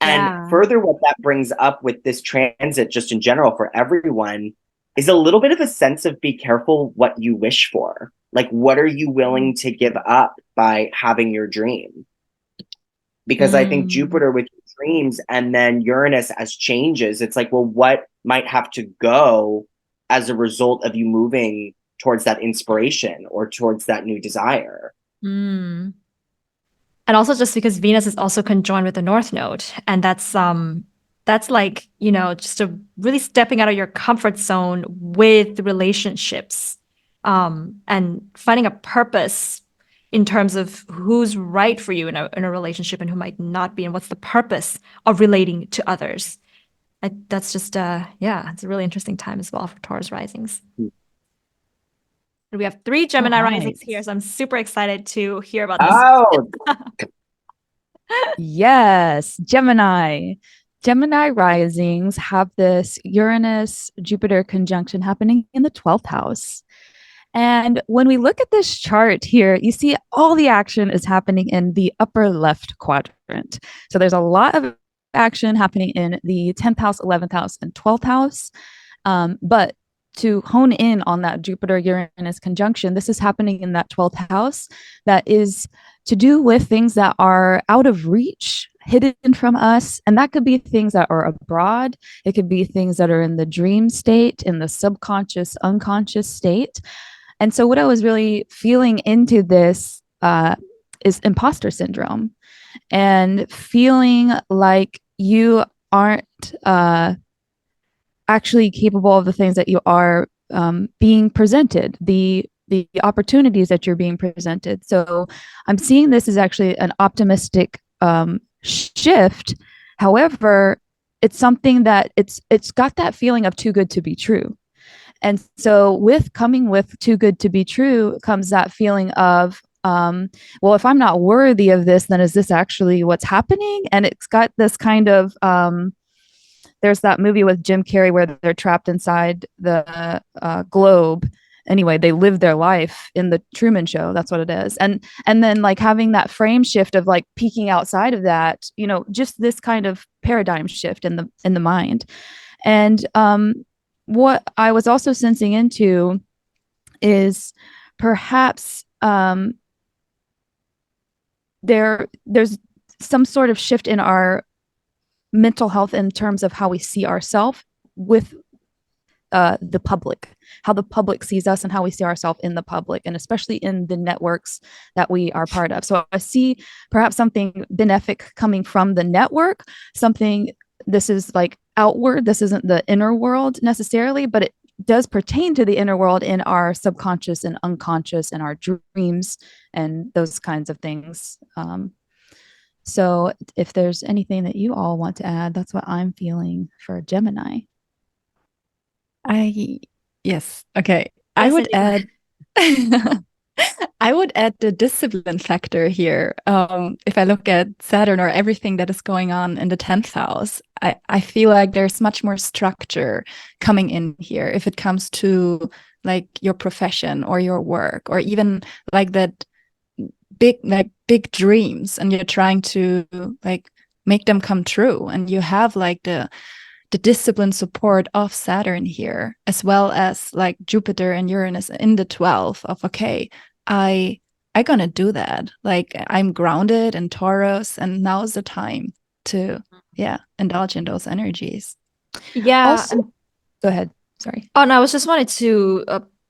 And further, what that brings up with this transit, just in general for everyone, is a little bit of a sense of be careful what you wish for. Like, what are you willing to give up by having your dream? Because I think Jupiter with dreams, and then Uranus as changes, it's like, well, what might have to go as a result of you moving towards that inspiration or towards that new desire? And also just because Venus is also conjoined with the North Node, and that's like, just a really stepping out of your comfort zone with relationships, and finding a purpose in terms of who's right for you in a relationship and who might not be, and what's the purpose of relating to others. That's just, it's a really interesting time as well for Taurus risings. And we have 3 Gemini risings here, so I'm super excited to hear about this. Yes, Gemini risings have this Uranus Jupiter conjunction happening in the 12th house. And when we look at this chart here, you see all the action is happening in the upper left quadrant. So there's a lot of action happening in the 10th house, 11th house, and 12th house. But to hone in on that Jupiter Uranus conjunction, this is happening in that 12th house that is to do with things that are out of reach, hidden from us. And that could be things that are abroad. It could be things that are in the dream state, in the subconscious, unconscious state. And so what I was really feeling into this is imposter syndrome, and feeling like you aren't actually capable of the things that you are being presented, the opportunities that you're being presented. So I'm seeing this as actually an optimistic shift. However, it's something that it's got that feeling of too good to be true. And so coming with too good to be true comes that feeling of, well, if I'm not worthy of this, then is this actually what's happening? And it's got this kind of, there's that movie with Jim Carrey where they're trapped inside the globe, anyway, they live their life in the Truman Show. That's what it is. And then like having that frame shift of like peeking outside of that, you know, just this kind of paradigm shift in the mind. And what I was also sensing into is perhaps there's some sort of shift in our mental health in terms of how we see ourselves with the public, how the public sees us and how we see ourselves in the public, and especially in the networks that we are part of. So I see perhaps something benefic coming from the network, something, this is like outward, this isn't the inner world necessarily, but it does pertain to the inner world in our subconscious and unconscious and our dreams and those kinds of things. So if there's anything that you all want to add, that's what I'm feeling for Gemini. Yes. Okay. I Yes, would I add I would add the discipline factor here. If I look at Saturn or everything that is going on in the 10th house, I feel like there's much more structure coming in here if it comes to like your profession or your work, or even like that big dreams, and you're trying to like make them come true, and you have like the discipline support of Saturn here, as well as like Jupiter and Uranus in the 12th of, okay, I gonna do that. Like I'm grounded in Taurus, and now's the time to indulge in those energies. Yeah. Also, go ahead. Sorry. Oh, no, I was just wanted to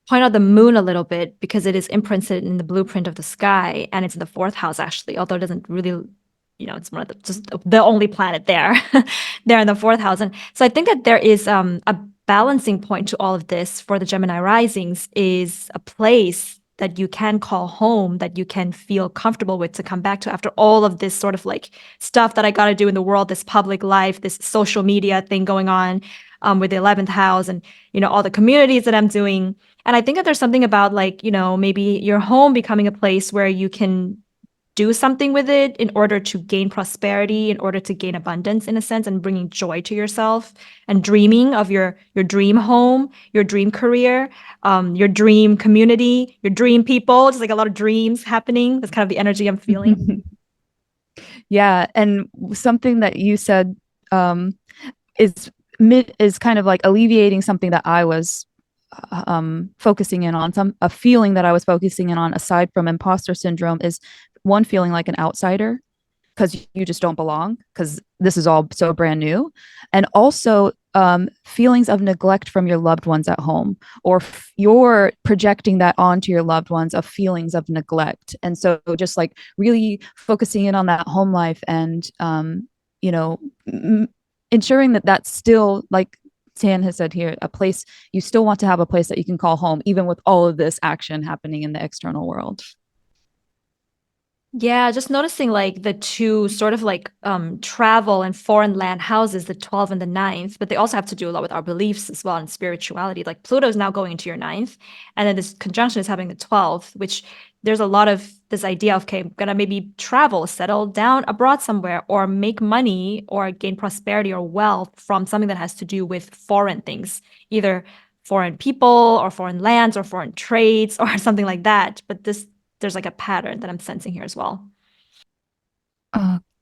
point out the moon a little bit because it is imprinted in the blueprint of the sky, and it's in the fourth house actually, although it doesn't really, you know, it's one of the, just the only planet there, there in the fourth house. And so I think that there is a balancing point to all of this for the Gemini risings, is a place that you can call home, that you can feel comfortable with to come back to after all of this sort of like stuff that I got to do in the world, this public life, this social media thing going on with the 11th house, and, you know, all the communities that I'm doing. And I think that there's something about like, you know, maybe your home becoming a place where you can do something with it in order to gain prosperity, in order to gain abundance in a sense, and bringing joy to yourself, and dreaming of your dream home, your dream career, your dream community, your dream people, just like a lot of dreams happening. That's kind of the energy I'm feeling. Yeah. And something that you said is kind of like alleviating something that I was focusing in on, a feeling that I was focusing in on aside from imposter syndrome, is one, feeling like an outsider because you just don't belong, because this is all so brand new. And also feelings of neglect from your loved ones at home, or you're projecting that onto your loved ones, of feelings of neglect. And so just like really focusing in on that home life, and you know, ensuring that that's still, like Tan has said here, a place you still want to have, a place that you can call home, even with all of this action happening in the external world. Yeah, just noticing like the two sort of like travel and foreign land houses, the 12th and the 9th, but they also have to do a lot with our beliefs as well and spirituality. Like Pluto is now going into your 9th, and then this conjunction is having the 12th, which there's a lot of this idea of, okay, I'm gonna maybe travel, settle down abroad somewhere, or make money or gain prosperity or wealth from something that has to do with foreign things, either foreign people or foreign lands or foreign trades or something like that. But there's like a pattern that I'm sensing here as well.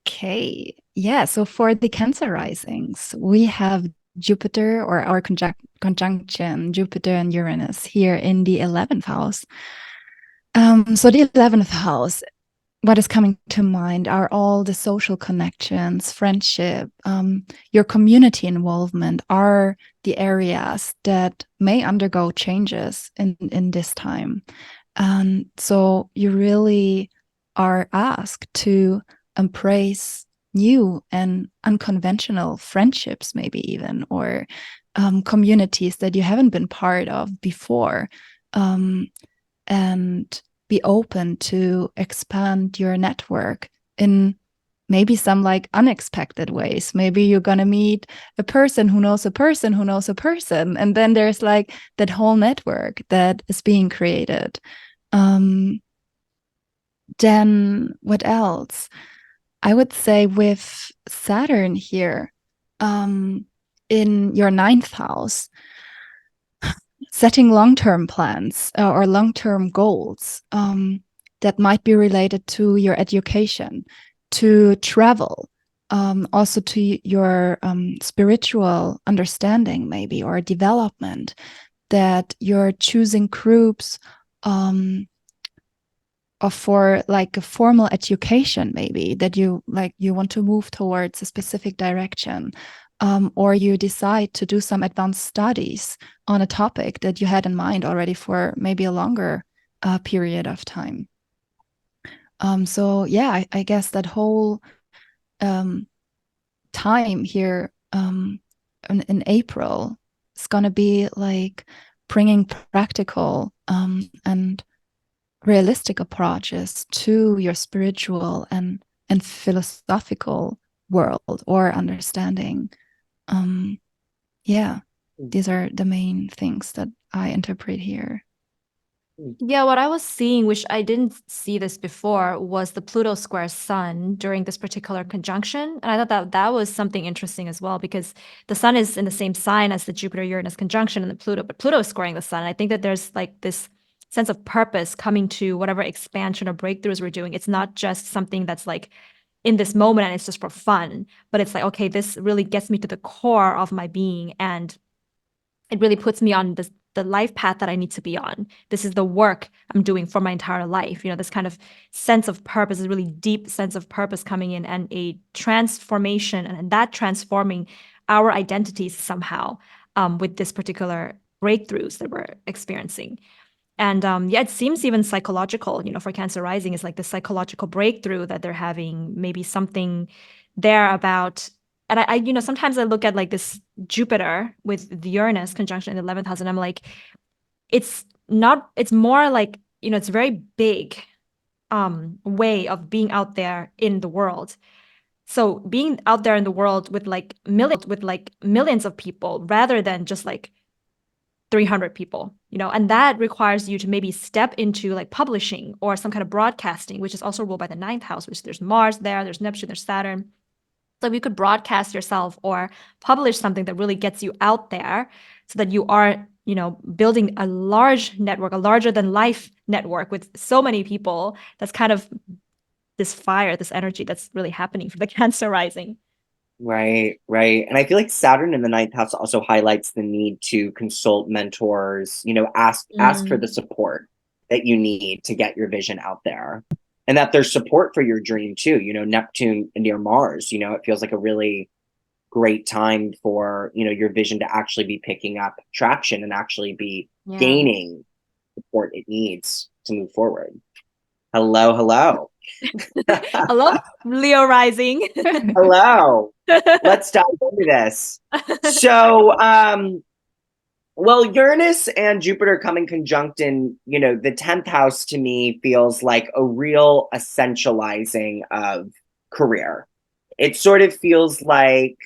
Okay. Yeah. So for the Cancer risings, we have Jupiter, or our conjunction, Jupiter and Uranus here in the 11th house. So the 11th house, what is coming to mind are all the social connections, friendship, your community involvement are the areas that may undergo changes in this time. So you really are asked to embrace new and unconventional friendships, maybe even, or communities that you haven't been part of before, and be open to expand your network in maybe some like unexpected ways. Maybe you're going to meet a person who knows a person who knows a person. And then there's like that whole network that is being created. Then what else? I would say with Saturn here in your 9th house, setting long-term plans or long-term goals that might be related to your education, to travel, also to your spiritual understanding maybe, or development, that you're choosing groups or for like a formal education, maybe that you want to move towards a specific direction, or you decide to do some advanced studies on a topic that you had in mind already for maybe a longer period of time. So yeah, I guess that whole time here in April is going to be like bringing practical and realistic approaches to your spiritual and philosophical world or understanding. Yeah, these are the main things that I interpret here. Yeah, what I was seeing, which I didn't see this before, was the Pluto square Sun during this particular conjunction. And I thought that that was something interesting as well, because the Sun is in the same sign as the Jupiter Uranus conjunction and the Pluto, but Pluto is squaring the Sun. And I think that there's like this sense of purpose coming to whatever expansion or breakthroughs we're doing. It's not just something that's like in this moment and it's just for fun, but it's like, okay, this really gets me to the core of my being, and it really puts me on the life path that I need to be on. This is the work I'm doing for my entire life. You know, this kind of sense of purpose, is really deep sense of purpose coming in, and a transformation, and that transforming our identities somehow with this particular breakthroughs that we're experiencing. And yeah, it seems even psychological, you know, for Cancer Rising is like the psychological breakthrough that they're having, maybe something there about. And I, you know, sometimes I look at like this Jupiter with the Uranus conjunction in the 11th house, and I'm like, it's not, it's more like, you know, it's a very big way of being out there in the world. So being out there in the world with like millions of people rather than just like 300 people, you know, and that requires you to maybe step into like publishing or some kind of broadcasting, which is also ruled by the 9th house, which there's Mars there, there's Neptune, there's Saturn. So if you could broadcast yourself or publish something that really gets you out there so that you are, you know, building a large network, a larger than life network with so many people, that's kind of this fire, this energy that's really happening for the Cancer Rising. Right, right. And I feel like Saturn in the 9th house also highlights the need to consult mentors, you know, ask for the support that you need to get your vision out there. And that there's support for your dream too. You know, Neptune near Mars, you know, it feels like a really great time for, you know, your vision to actually be picking up traction and actually be gaining support it needs to move forward. Hello, hello. Hello, Leo Rising. Hello. Let's dive into this. So, well, Uranus and Jupiter coming conjunct in, you know, the 10th house to me feels like a real essentializing of career. It sort of feels like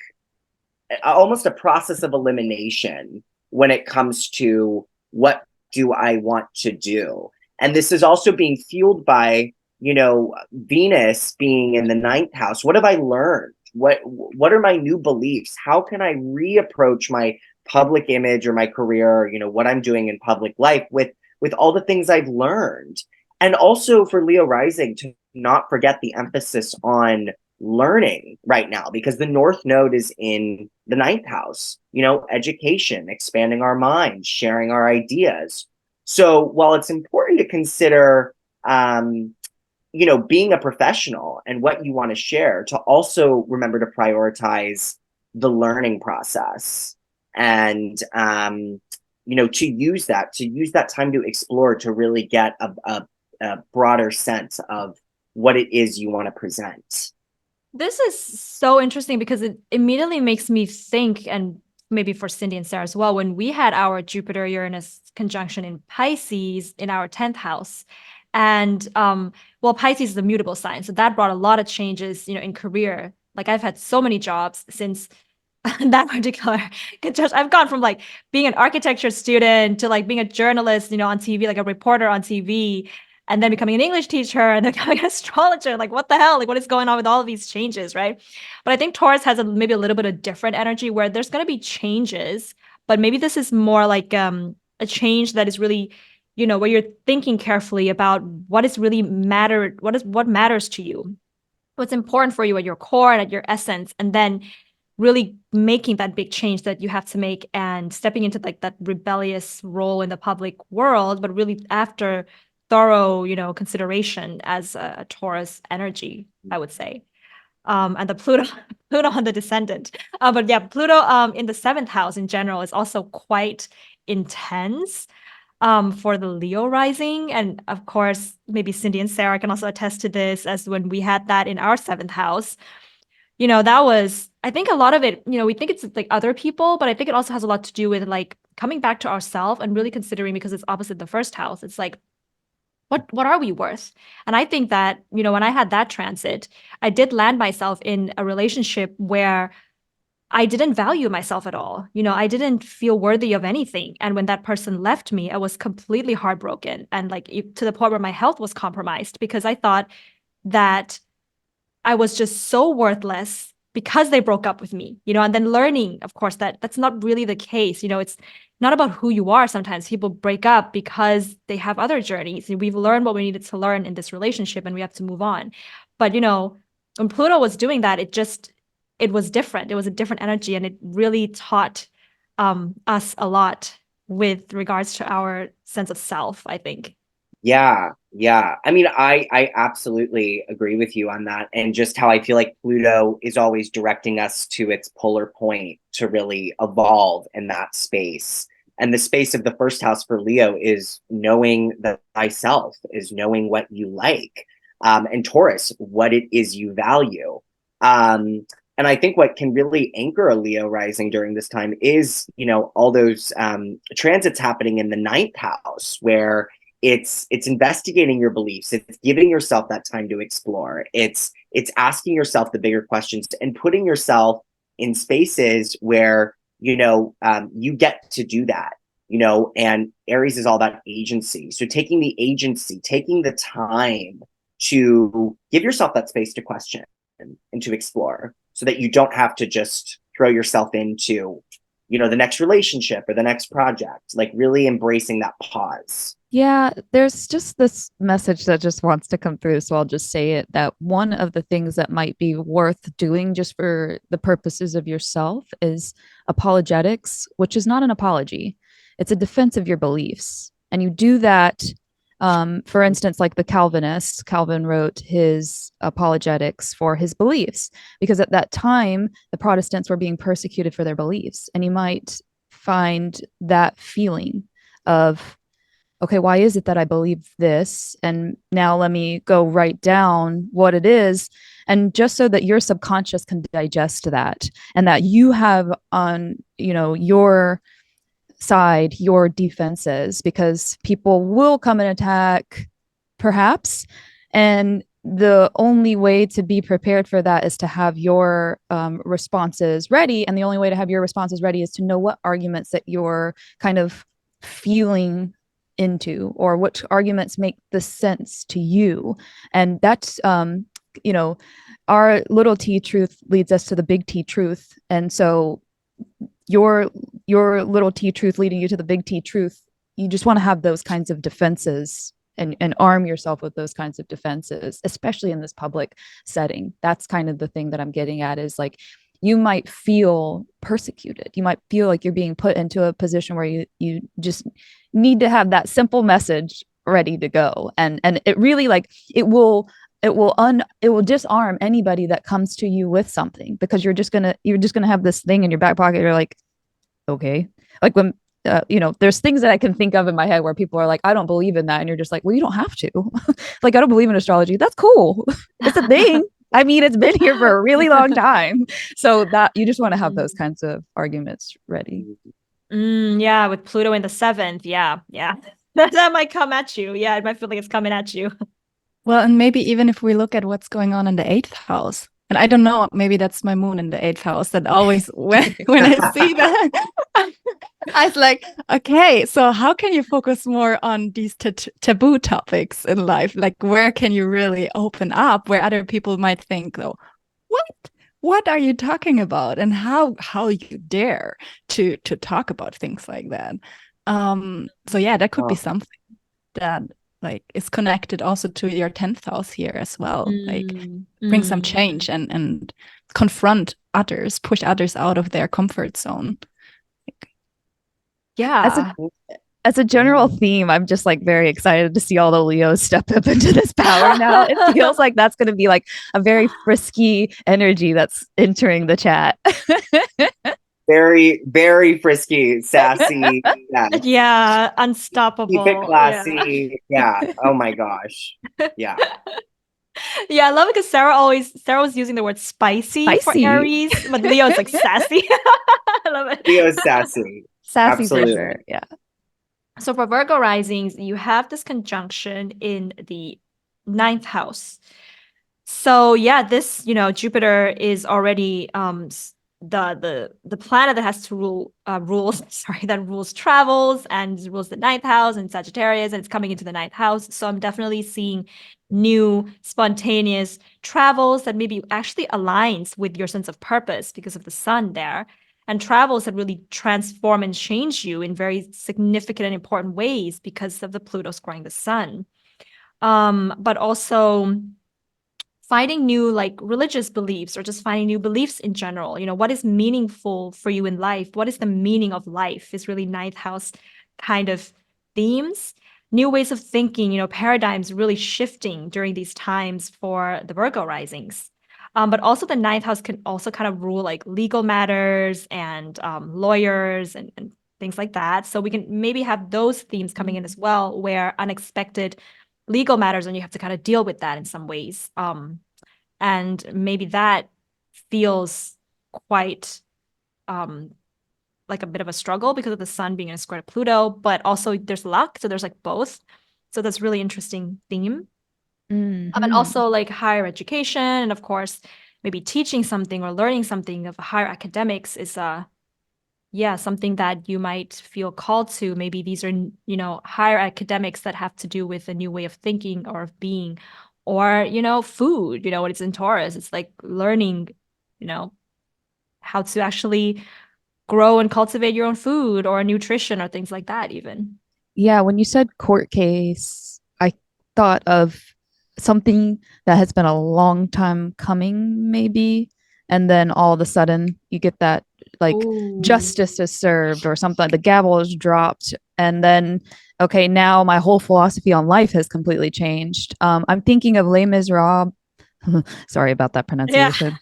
almost a process of elimination when it comes to what do I want to do. And this is also being fueled by, you know, Venus being in the 9th house. What have I learned? What are my new beliefs? How can I reapproach my public image or my career, you know, what I'm doing in public life with all the things I've learned? And also for Leo Rising to not forget the emphasis on learning right now, because the North Node is in the 9th house, you know, education, expanding our minds, sharing our ideas. So while it's important to consider, you know, being a professional and what you want to share, to also remember to prioritize the learning process and, you know, to use that time to explore, to really get a broader sense of what it is you want to present. This is so interesting because it immediately makes me think, and maybe for Cindy and Sarah as well, when we had our Jupiter Uranus conjunction in Pisces in our 10th house. And well, Pisces is a mutable sign, so that brought a lot of changes, you know, in career. Like I've had so many jobs since that particular conjunction. I've gone from like being an architecture student to like being a journalist, you know, on TV, like a reporter on TV, and then becoming an English teacher and then becoming an astrologer. Like, what the hell? Like, what is going on with all of these changes, right? But I think Taurus has maybe a little bit of different energy where there's going to be changes, but maybe this is more like a change that is really, where you're thinking carefully about what matters to you, what's important for you at your core and at your essence, and then really making that big change that you have to make and stepping into like that rebellious role in the public world, but really after thorough, consideration as a Taurus energy, I would say. And the Pluto on the descendant. But yeah, Pluto in the seventh house in general is also quite intense for the Leo rising. And of course, maybe Cindy and Sarah can also attest to this, as when we had that in our seventh house, that was, I think a lot of it, we think it's like other people, but I think it also has a lot to do with like coming back to ourselves and really considering, because it's opposite the first house. It's like, what are we worth? And I think that, when I had that transit, I did land myself in a relationship where I didn't value myself at all. I didn't feel worthy of anything. And when that person left me, I was completely heartbroken, and like to the point where my health was compromised, because I thought that I was just so worthless because they broke up with me, and then learning, of course, that that's not really the case. It's not about who you are. Sometimes people break up because they have other journeys. We've learned what we needed to learn in this relationship and we have to move on. But, when Pluto was doing that, it was different. It was a different energy, and it really taught us a lot with regards to our sense of self, I think. Yeah. I mean, I absolutely agree with you on that. And just how I feel like Pluto is always directing us to its polar point to really evolve in that space. And the space of the first house for Leo is knowing thyself, is knowing what you like. And Taurus, what it is you value. And I think what can really anchor a Leo rising during this time is, all those transits happening in the ninth house, where it's investigating your beliefs, it's giving yourself that time to explore, it's asking yourself the bigger questions and putting yourself in spaces where you get to do that. And Aries is all about agency, so taking the agency, taking the time to give yourself that space to question and to explore, so that you don't have to just throw yourself into the next relationship or the next project, like really embracing that pause. Yeah, there's just this message that just wants to come through. So I'll just say it, that one of the things that might be worth doing just for the purposes of yourself is apologetics, which is not an apology. It's a defense of your beliefs. And you do that, for instance, like the Calvinists. Calvin wrote his apologetics for his beliefs, because at that time, the Protestants were being persecuted for their beliefs. And you might find that feeling of, okay, why is it that I believe this? And now let me go write down what it is. And just so that your subconscious can digest that, and that you have on, your side, your defenses, because people will come and attack, perhaps. And the only way to be prepared for that is to have your responses ready. And the only way to have your responses ready is to know what arguments that you're kind of feeling into, or which arguments make the sense to you. And that's our little t truth leads us to the big T truth. And so your little t truth leading you to the big T truth, you just want to have those kinds of defenses and arm yourself with those kinds of defenses, especially in this public setting. That's kind of the thing that I'm getting at, is like, you might feel persecuted. You might feel like you're being put into a position where you just need to have that simple message ready to go. And it really, like, it will disarm anybody that comes to you with something, because you're just gonna have this thing in your back pocket. You're like, okay, like when there's things that I can think of in my head where people are like, I don't believe in that, and you're just like, well, you don't have to. Like, I don't believe in astrology. That's cool. It's a thing. I mean, it's been here for a really long time. So that you just want to have those kinds of arguments ready. Yeah, with Pluto in the seventh. Yeah. That might come at you. Yeah, it might feel like it's coming at you. Well, and maybe even if we look at what's going on in the eighth house, and I don't know, maybe that's my moon in the eighth house, that always when I see that, I was like, okay, so how can you focus more on these taboo topics in life? Like, where can you really open up, where other people might think, though, what are you talking about? And how you dare to talk about things like that? So yeah, that could be Oh. something that like is connected also to your 10th house here as well. Like bring some change and confront others, push others out of their comfort zone. Yeah. As a general theme, I'm just like very excited to see all the Leos step up into this power now. It feels like that's going to be like a very frisky energy that's entering the chat. Very, very frisky, sassy. Yeah. Yeah, Keep it unstoppable. classy. Yeah. Oh my gosh. Yeah. Yeah, I love it because Sarah was using the word spicy for Spicy. Aries, but Leo is like sassy. I love it. Leo's sassy. Sassy Absolutely. for sure. Yeah. So for Virgo risings, you have this conjunction in the 9th house. So yeah, this, Jupiter is already the planet that has to rules that rules travels and rules the 9th house and Sagittarius, and it's coming into the 9th house. So I'm definitely seeing new spontaneous travels that maybe actually aligns with your sense of purpose because of the sun there, and travels that really transform and change you in very significant and important ways because of the Pluto squaring the sun. But also finding new like religious beliefs or just finding new beliefs in general. What is meaningful for you in life? What is the meaning of life is really 9th house kind of themes. New ways of thinking, paradigms really shifting during these times for the Virgo risings. But also the 9th house can also kind of rule like legal matters and lawyers and things like that. So we can maybe have those themes coming in as well, where unexpected legal matters and you have to kind of deal with that in some ways. And maybe that feels quite like a bit of a struggle because of the sun being in a square to Pluto, but also there's luck. So there's like both. So that's really interesting theme. And also like higher education, and of course, maybe teaching something or learning something of higher academics is something that you might feel called to. Maybe these are, higher academics that have to do with a new way of thinking or of being, or, food, when it's in Taurus, it's like learning, how to actually grow and cultivate your own food or nutrition or things like that even. Yeah, when you said court case, I thought of something that has been a long time coming, maybe. And then all of a sudden you get that like Ooh. justice is served or something, the gavel is dropped. And then, okay, now my whole philosophy on life has completely changed. I'm thinking of Les Miserables. Sorry about that pronunciation.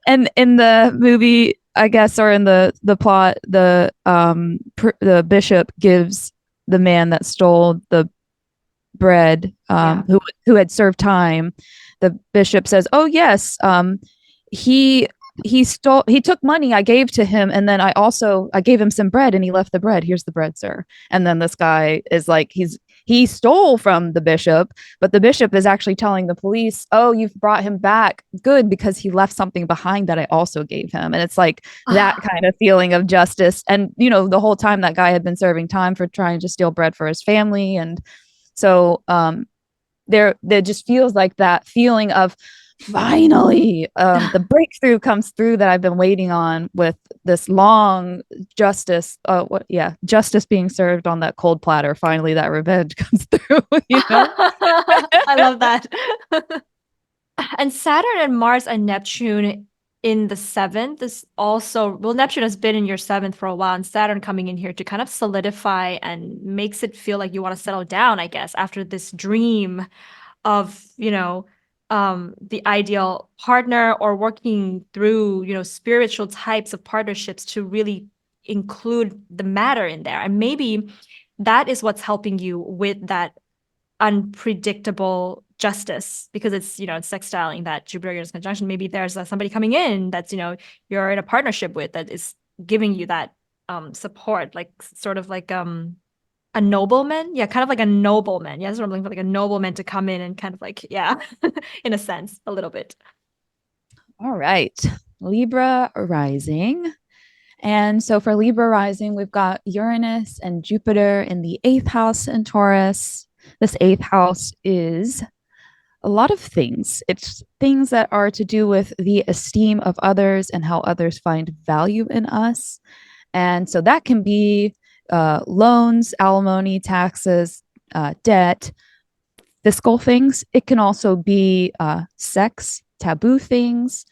And in the movie, I guess, or in the plot, the bishop gives the man that stole the bread, who had served time. The bishop says, "Oh yes, he took money I gave to him, and then I gave him some bread, and he left the bread. Here's the bread, sir." And then this guy is like, he stole from the bishop, but the bishop is actually telling the police, "Oh, you've brought him back. Good, because he left something behind that I also gave him." And it's like that kind of feeling of justice. And, the whole time that guy had been serving time for trying to steal bread for his family. And so there just feels like that feeling of finally the breakthrough comes through that I've been waiting on, with this long justice justice being served on that cold platter. Finally that revenge comes through. I love that. And Saturn and Mars and Neptune in the 7th is also, well, Neptune has been in your 7th for a while, and Saturn coming in here to kind of solidify and makes it feel like you want to settle down, I guess, after this dream of, the ideal partner, or working through, spiritual types of partnerships to really include the matter in there. And maybe that is what's helping you with that unpredictable justice, because it's, it's sextiling that Jupiter Uranus conjunction. Maybe there's somebody coming in that's, you're in a partnership with, that is giving you that support, like sort of like a nobleman. Yeah, kind of like a nobleman. Yeah, that's what I'm looking for, like a nobleman to come in and kind of like, yeah, in a sense, a little bit. All right. Libra rising. And so for Libra rising, we've got Uranus and Jupiter in the 8th house in Taurus. This 8th house is a lot of things. It's things that are to do with the esteem of others and how others find value in us. And so that can be loans, alimony, taxes, debt, fiscal things. It can also be sex, taboo things,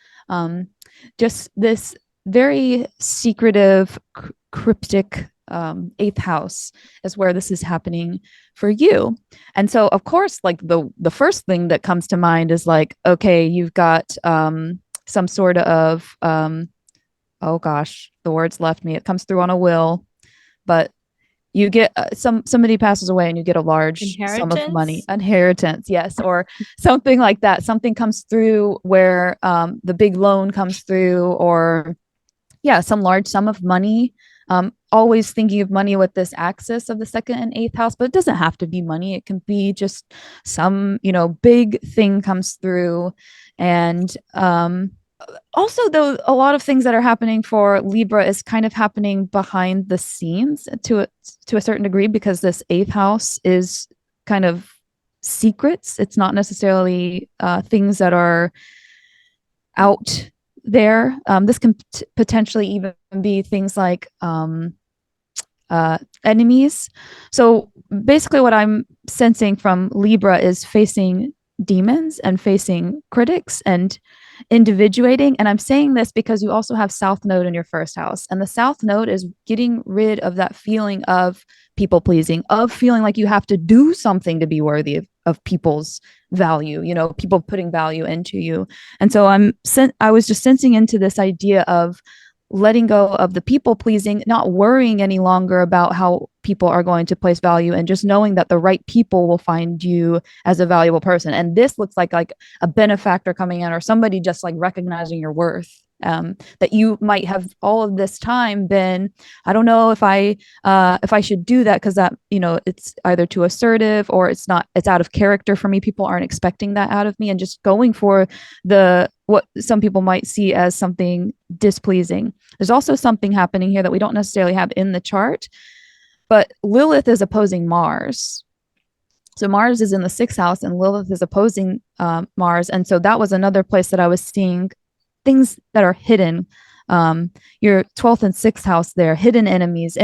just this very secretive, cryptic eighth house is where this is happening for you. And so, of course, like the first thing that comes to mind is like, okay, you've got some sort of oh gosh, the words left me. It comes through on a will, but you get somebody passes away and you get a large sum of money, inheritance, yes, or something like that. Something comes through where the big loan comes through, or yeah, some large sum of money. Always thinking of money with this axis of the second and eighth house, but it doesn't have to be money. It can be just some, big thing comes through. And also, though, a lot of things that are happening for Libra is kind of happening behind the scenes to a certain degree, because this eighth house is kind of secrets. It's not necessarily things that are out there. This can potentially even be things like enemies. So basically what I'm sensing from Libra is facing demons and facing critics and individuating. And I'm saying this because you also have South Node in your first house. And the South Node is getting rid of that feeling of people pleasing, of feeling like you have to do something to be worthy of people's value, people putting value into you. And so I was just sensing into this idea of letting go of the people pleasing, not worrying any longer about how people are going to place value, and just knowing that the right people will find you as a valuable person. And this looks like a benefactor coming in, or somebody just like recognizing your worth. That you might have all of this time been, I don't know if I should do that, because that, it's either too assertive or it's out of character for me. People aren't expecting that out of me, and just going for what some people might see as something displeasing. There's also something happening here that we don't necessarily have in the chart, but Lilith is opposing Mars. So Mars is in the sixth house and Lilith is opposing Mars. And so that was another place that I was seeing things that are hidden. Your 12th and 6th house there, hidden enemies,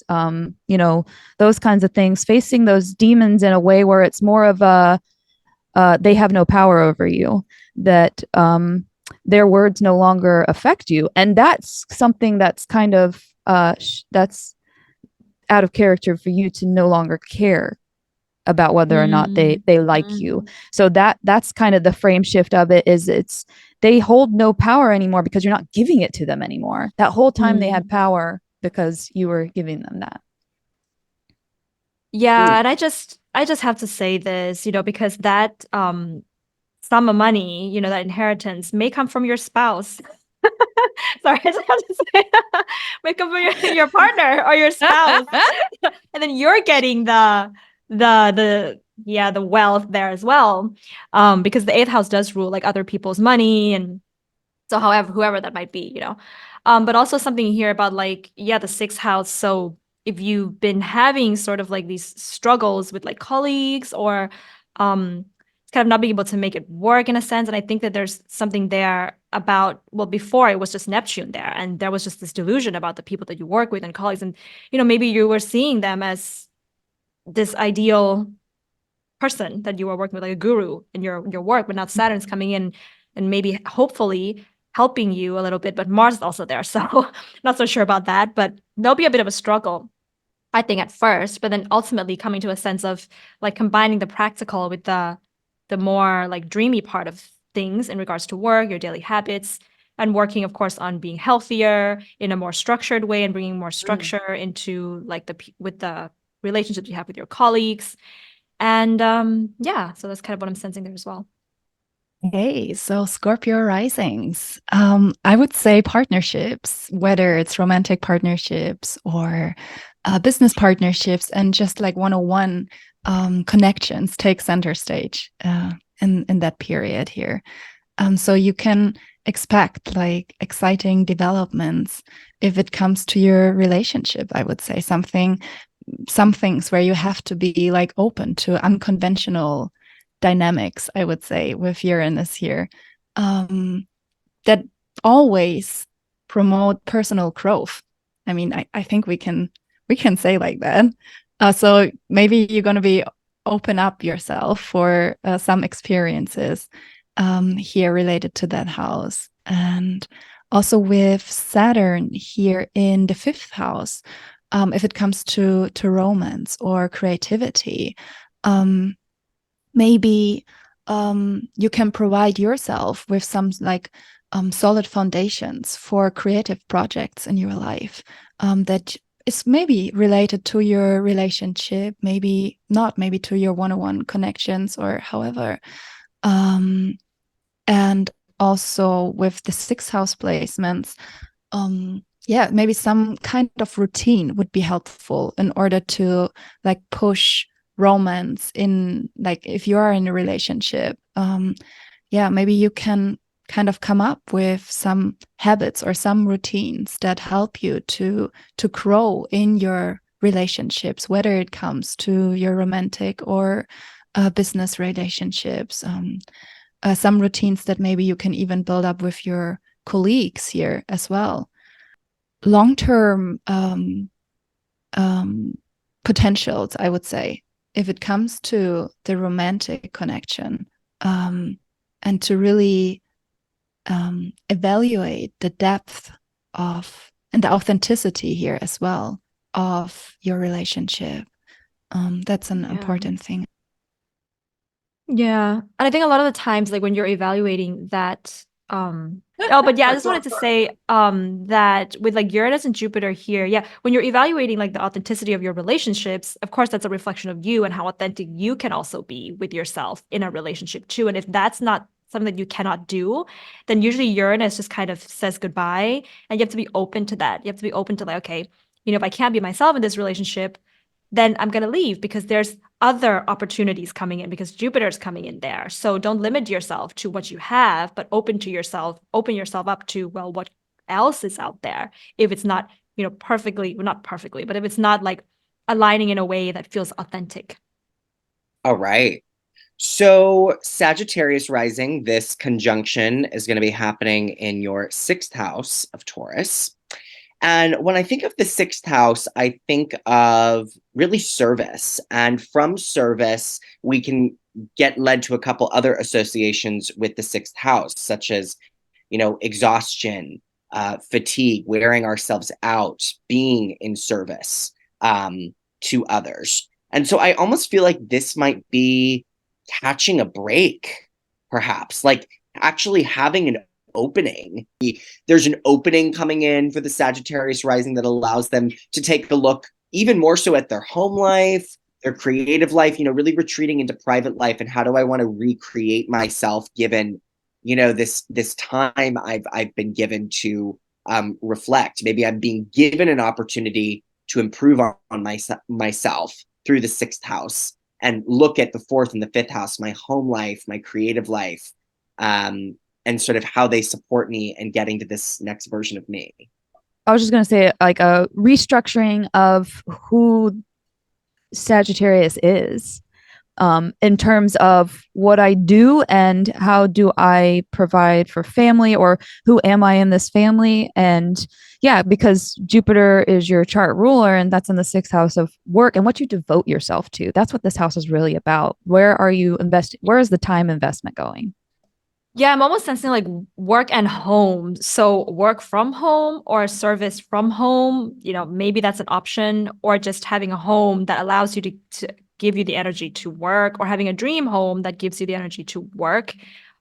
those kinds of things, facing those demons in a way where it's more of they have no power over you, that their words no longer affect you. And that's something that's kind of, that's out of character for you to no longer care about whether or not they like you. So that's kind of the frame shift of it, is they hold no power anymore because you're not giving it to them anymore. That whole time they had power because you were giving them that. Yeah, and I just have to say this, because that sum of money, that inheritance may come from your spouse. Sorry, I just have to say, may come from your partner or your spouse, and then you're getting the wealth there as well, because the eighth house does rule like other people's money, and so whoever that might be, but also something here about like, the sixth house. So if you've been having sort of like these struggles with like colleagues, or kind of not being able to make it work in a sense, and I think that there's something there about, well, before it was just Neptune there, and there was just this delusion about the people that you work with and colleagues, and maybe you were seeing them as this ideal person that you were working with, like a guru in your work, but now Saturn's coming in and maybe hopefully helping you a little bit, but Mars is also there, so not so sure about that. But there'll be a bit of a struggle, I think, at first, but then ultimately coming to a sense of like combining the practical with the more like dreamy part of things in regards to work, your daily habits, and working, of course, on being healthier in a more structured way and bringing more structure into like with the relationships you have with your colleagues. And so that's kind of what I'm sensing there as well. Okay, so Scorpio risings. I would say partnerships, whether it's romantic partnerships or business partnerships, and just like one-on-one connections take center stage in that period here. So you can expect like exciting developments if it comes to your relationship. I would say some things where you have to be like open to unconventional dynamics, I would say, with Uranus here, that always promote personal growth. I mean, I think we can say like that. So maybe you're going to be open up yourself for some experiences here related to that house. And also with Saturn here in the 5th house, if it comes to romance or creativity, maybe you can provide yourself with some like solid foundations for creative projects in your life that is maybe related to your relationship, maybe not, maybe to your one-on-one connections or however. And also with the 6th house placements, yeah, maybe some kind of routine would be helpful in order to like push romance in, like if you are in a relationship. Yeah, maybe you can kind of come up with some habits or some routines that help you to grow in your relationships, whether it comes to your romantic or business relationships. Some routines that maybe you can even build up with your colleagues here as well. Long-term potentials, I would say, if it comes to the romantic connection, and to really evaluate the depth of and the authenticity here as well of your relationship. That's an important thing. Yeah. And I think a lot of the times, like when you're evaluating that, but yeah, I just wanted to say that with like Uranus and Jupiter here, yeah, when you're evaluating like the authenticity of your relationships, of course, that's a reflection of you and how authentic you can also be with yourself in a relationship too. And if that's not something that you cannot do, then usually Uranus just kind of says goodbye, and you have to be open to that. You have to be open to like, okay, if I can't be myself in this relationship, then I'm going to leave because there's other opportunities coming in because Jupiter's coming in there. So don't limit yourself to what you have, but open yourself up to, well, what else is out there. If it's not, perfectly, well, not perfectly, but if it's not like aligning in a way that feels authentic. All right. So Sagittarius rising, this conjunction is going to be happening in your 6th house of Taurus. And when I think of the 6th house, I think of really service. And from service, we can get led to a couple other associations with the 6th house, such as, exhaustion, fatigue, wearing ourselves out, being in service to others. And so I almost feel like this might be catching a break, perhaps, like actually having an opening. There's an opening coming in for the Sagittarius rising that allows them to take a look even more so at their home life, their creative life, really retreating into private life. And how do I want to recreate myself given, this time I've been given to reflect. Maybe I'm being given an opportunity to improve on myself through the 6th house and look at the 4th and the 5th house, my home life, my creative life, and sort of how they support me in getting to this next version of me. I was just going to say like a restructuring of who Sagittarius is, in terms of what I do and how do I provide for family, or who am I in this family? And yeah, because Jupiter is your chart ruler and that's in the 6th house of work and what you devote yourself to. That's what this house is really about. Where are you investing? Where is the time investment going? Yeah, I'm almost sensing like work and home. So work from home or service from home, maybe that's an option, or just having a home that allows you to give you the energy to work, or having a dream home that gives you the energy to work.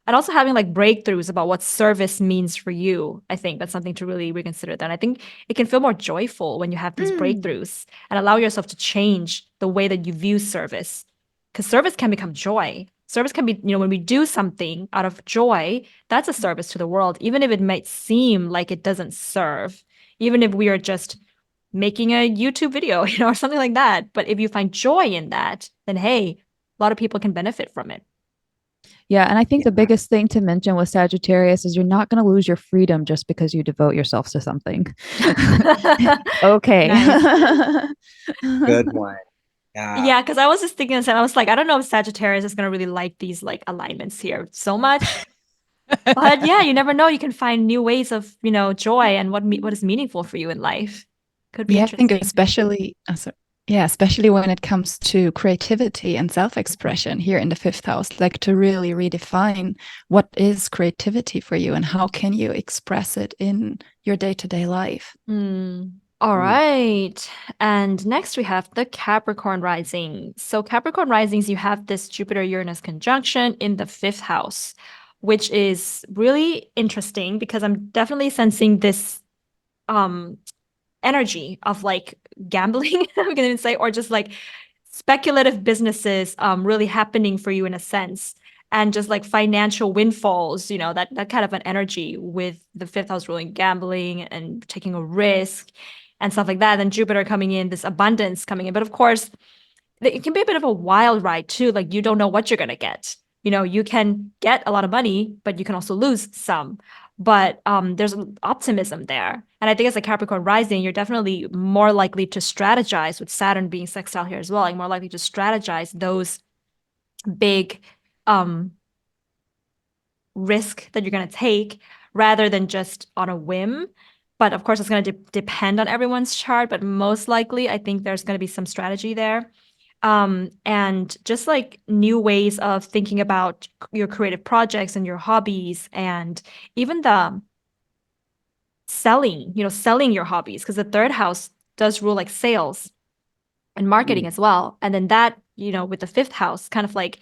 And also having like breakthroughs about what service means for you. I think that's something to really reconsider then. I think it can feel more joyful when you have these breakthroughs and allow yourself to change the way that you view service. Because service can become joy. Service can be, when we do something out of joy, that's a service to the world, even if it might seem like it doesn't serve, even if we are just making a YouTube video, or something like that. But if you find joy in that, then hey, a lot of people can benefit from it. Yeah. And I think the biggest thing to mention with Sagittarius is you're not going to lose your freedom just because you devote yourself to something. Okay. Good one. Yeah, because I was just thinking the same. I was like, I don't know if Sagittarius is gonna really like these like alignments here so much. But yeah, you never know. You can find new ways of, joy and what is meaningful for you in life. Could be Yeah, I think interesting. especially when it comes to creativity and self-expression here in the fifth house, like to really redefine what is creativity for you and how can you express it in your day-to-day life. All right. And next we have the Capricorn Rising. So Capricorn Risings, you have this Jupiter Uranus conjunction in the fifth house, which is really interesting because I'm definitely sensing this energy of like gambling, I'm gonna say, or just like speculative businesses really happening for you in a sense. And just like financial windfalls, that kind of an energy with the fifth house ruling gambling and taking a risk and stuff like that. And Jupiter coming in, this abundance coming in. But of course, it can be a bit of a wild ride too. Like you don't know what you're gonna get. You can get a lot of money, but you can also lose some. But there's an optimism there. And I think as a Capricorn rising, you're definitely more likely to strategize with Saturn being sextile here as well, like more likely to strategize those big risk that you're going to take rather than just on a whim. But of course, it's going to depend on everyone's chart. But most likely, I think there's going to be some strategy there. And just like new ways of thinking about your creative projects and your hobbies and even the selling your hobbies, because the third house does rule like sales and marketing as well. And then that, with the fifth house, kind of like,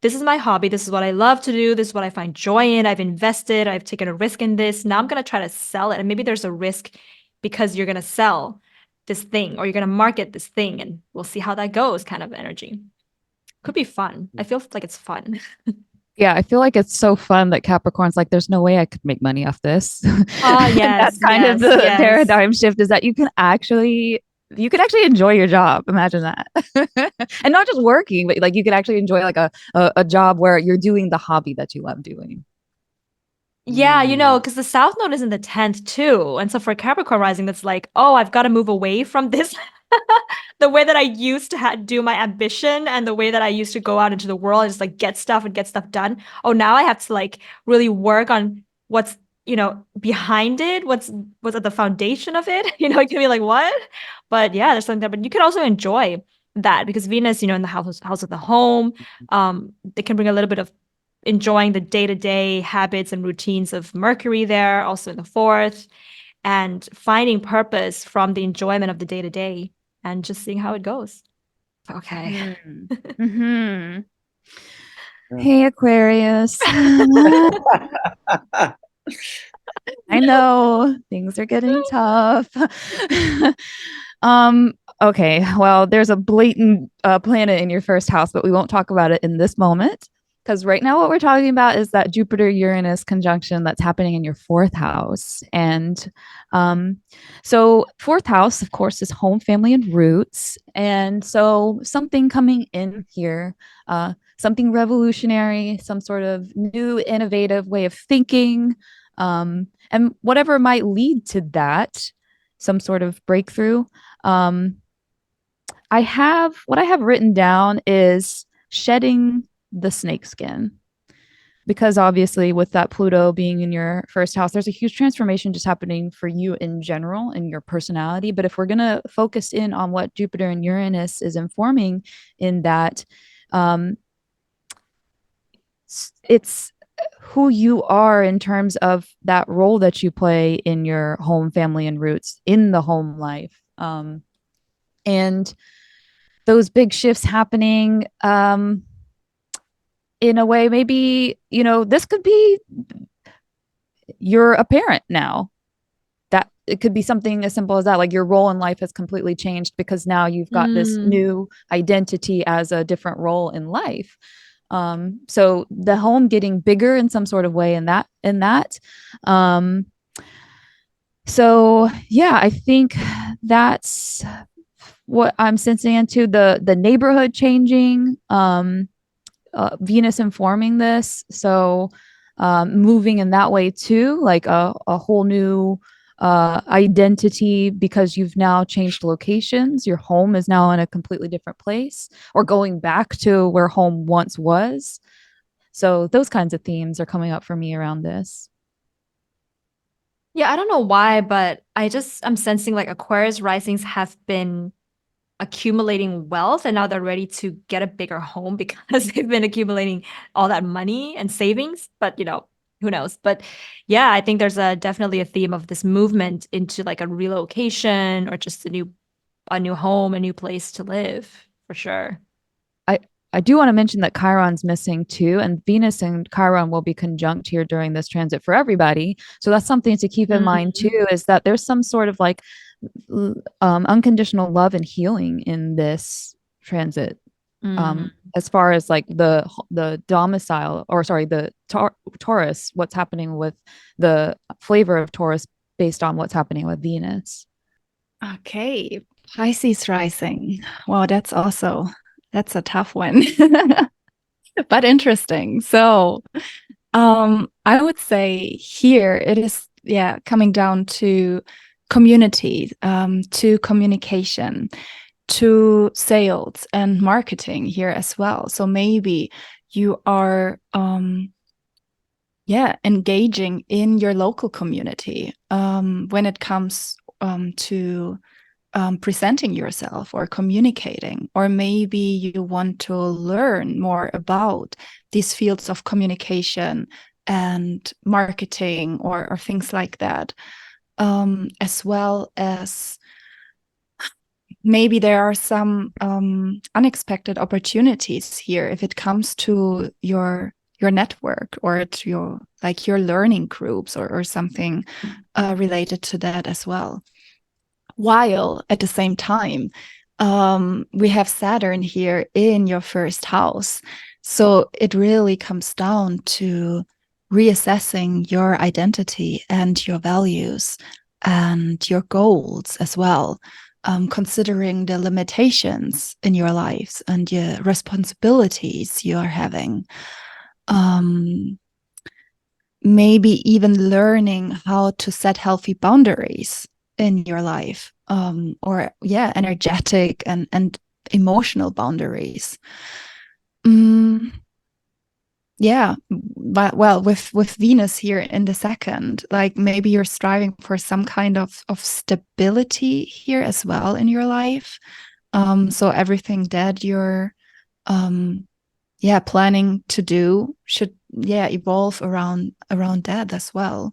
this is my hobby. This is what I love to do. This is what I find joy in. I've invested. I've taken a risk in this. Now I'm going to try to sell it. And maybe there's a risk because you're going to sell this thing or you're going to market this thing and we'll see how that goes kind of energy. Could be fun. I feel like it's fun. Yeah, I feel like it's so fun that Capricorn's like, there's no way I could make money off this. Yes, that's kind of the paradigm shift is that you can actually enjoy your job. Imagine that. And not just working, but like you could actually enjoy like a job where you're doing the hobby that you love doing. Yeah, because the South Node is in the 10th too. And so for Capricorn rising, that's like, oh, I've got to move away from this. The way that I used to do my ambition and the way that I used to go out into the world and just like get stuff and get stuff done. Oh, now I have to like really work on what's, behind it, what's at the foundation of it. It can be like, what? But yeah, there's something there. But you can also enjoy that because Venus, in the house of the home, it can bring a little bit of enjoying the day-to-day habits and routines of Mercury there, also in the fourth, and finding purpose from the enjoyment of the day-to-day and just seeing how it goes. Okay. Mm-hmm. Hey, Aquarius. I know things are getting tough. Okay, well, there's a blatant planet in your first house, but we won't talk about it in this moment. Because right now, what we're talking about is that Jupiter Uranus conjunction that's happening in your fourth house. And so, fourth house, of course, is home, family, and roots. And so, something coming in here, something revolutionary, some sort of new, innovative way of thinking, and whatever might lead to that, some sort of breakthrough. What I have written down is shedding the snakeskin, because obviously with that Pluto being in your first house, there's a huge transformation just happening for you in general in your personality. But if we're going to focus in on what Jupiter and Uranus is informing in that, it's who you are in terms of that role that you play in your home, family, and roots in the home life. And those big shifts happening, in a way, maybe, this could be you're a parent now. That it could be something as simple as that. Like your role in life has completely changed because now you've got this new identity as a different role in life. So the home getting bigger in some sort of way in that. So yeah, I think that's what I'm sensing into the neighborhood changing. Venus informing this. So moving in that way too, like a whole new identity because you've now changed locations. Your home is now in a completely different place, or going back to where home once was. So those kinds of themes are coming up for me around this. Yeah, I don't know why, but I'm sensing like Aquarius risings have been accumulating wealth and now they're ready to get a bigger home because they've been accumulating all that money and savings. But who knows? But yeah, I think there's definitely a theme of this movement into like a relocation or just a new home, a new place to live for sure. I do want to mention that Chiron's missing too, and Venus and Chiron will be conjunct here during this transit for everybody. So that's something to keep in mind too, is that there's some sort of like unconditional love and healing in this transit. As far as like the domicile, or sorry, the Taurus, what's happening with the flavor of Taurus based on what's happening with Venus. Okay, Pisces rising. Wow, that's a tough one, but interesting. So, I would say here it is, coming down to community, to communication, to sales and marketing here as well. So maybe you are, engaging in your local community when it comes to presenting yourself or communicating, or maybe you want to learn more about these fields of communication and marketing or things like that, as well as maybe there are some unexpected opportunities here if it comes to your network or to your learning groups or something related to that as well. While at the same time, we have Saturn here in your first house. So it really comes down to reassessing your identity and your values and your goals as well, considering the limitations in your lives and your responsibilities you are having. Maybe even learning how to set healthy boundaries in your life, or energetic and emotional boundaries. But well, with Venus here in the second, like maybe you're striving for some kind of stability here as well in your life. So everything that you're planning to do should evolve around that as well.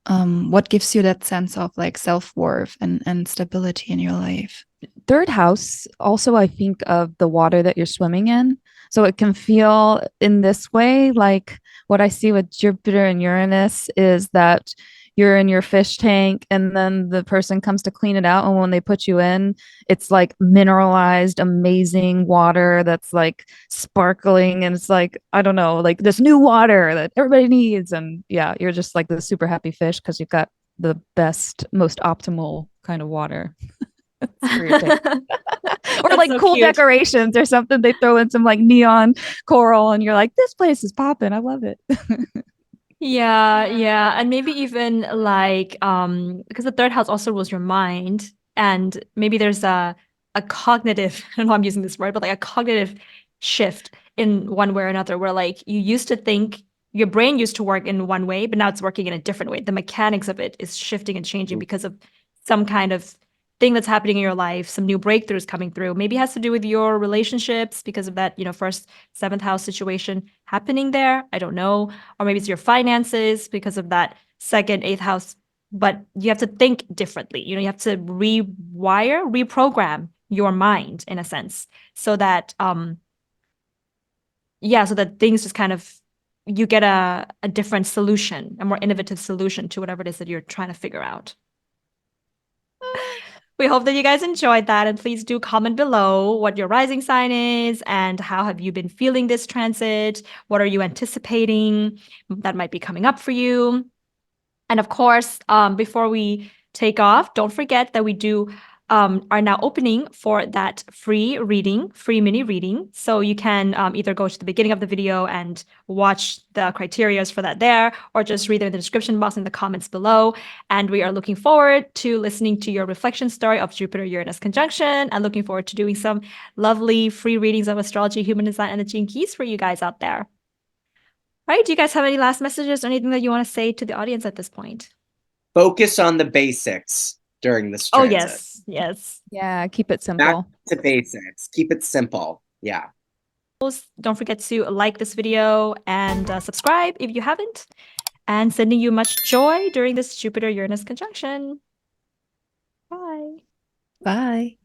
What gives you that sense of like self-worth and stability in your life? Third house, also, I think of the water that you're swimming in. So it can feel in this way, like what I see with Jupiter and Uranus is that you're in your fish tank and then the person comes to clean it out. And when they put you in, it's like mineralized, amazing water that's like sparkling. And it's like, I don't know, like this new water that everybody needs. And yeah, you're just like the super happy fish because you've got the best, most optimal kind of water. Or like so cool cute decorations or something. They throw in some like neon coral and you're like, this place is popping. I love it. Yeah. And maybe even like because the third house also rules your mind. And maybe there's a cognitive, I don't know if I'm using this word, but like a cognitive shift in one way or another, where like you used to think your brain used to work in one way, but now it's working in a different way. The mechanics of it is shifting and changing because of some kind of thing that's happening in your life, some new breakthroughs coming through. Maybe it has to do with your relationships because of that, first, seventh house situation happening there. I don't know. Or maybe it's your finances because of that second, eighth house. But you have to think differently. You have to reprogram your mind in a sense, so that so that things just kind of, you get a different solution, a more innovative solution to whatever it is that you're trying to figure out. We hope that you guys enjoyed that, and please do comment below what your rising sign is and how have you been feeling this transit. What are you anticipating that might be coming up for you? And of course, before we take off, don't forget that we do are now opening for that free mini reading. So you can either go to the beginning of the video and watch the criteria for that there, or just read it in the description box in the comments below. And we are looking forward to listening to your reflection story of Jupiter Uranus conjunction, and looking forward to doing some lovely free readings of astrology, human design, and the gene keys for you guys out there. All right, do you guys have any last messages or anything that you want to say to the audience at this point? Focus on the basics during this transit. Oh, yes. Yes. Yeah, keep it simple. Back to basics. Keep it simple. Yeah. Don't forget to like this video and subscribe if you haven't. And sending you much joy during this Jupiter-Uranus conjunction. Bye. Bye.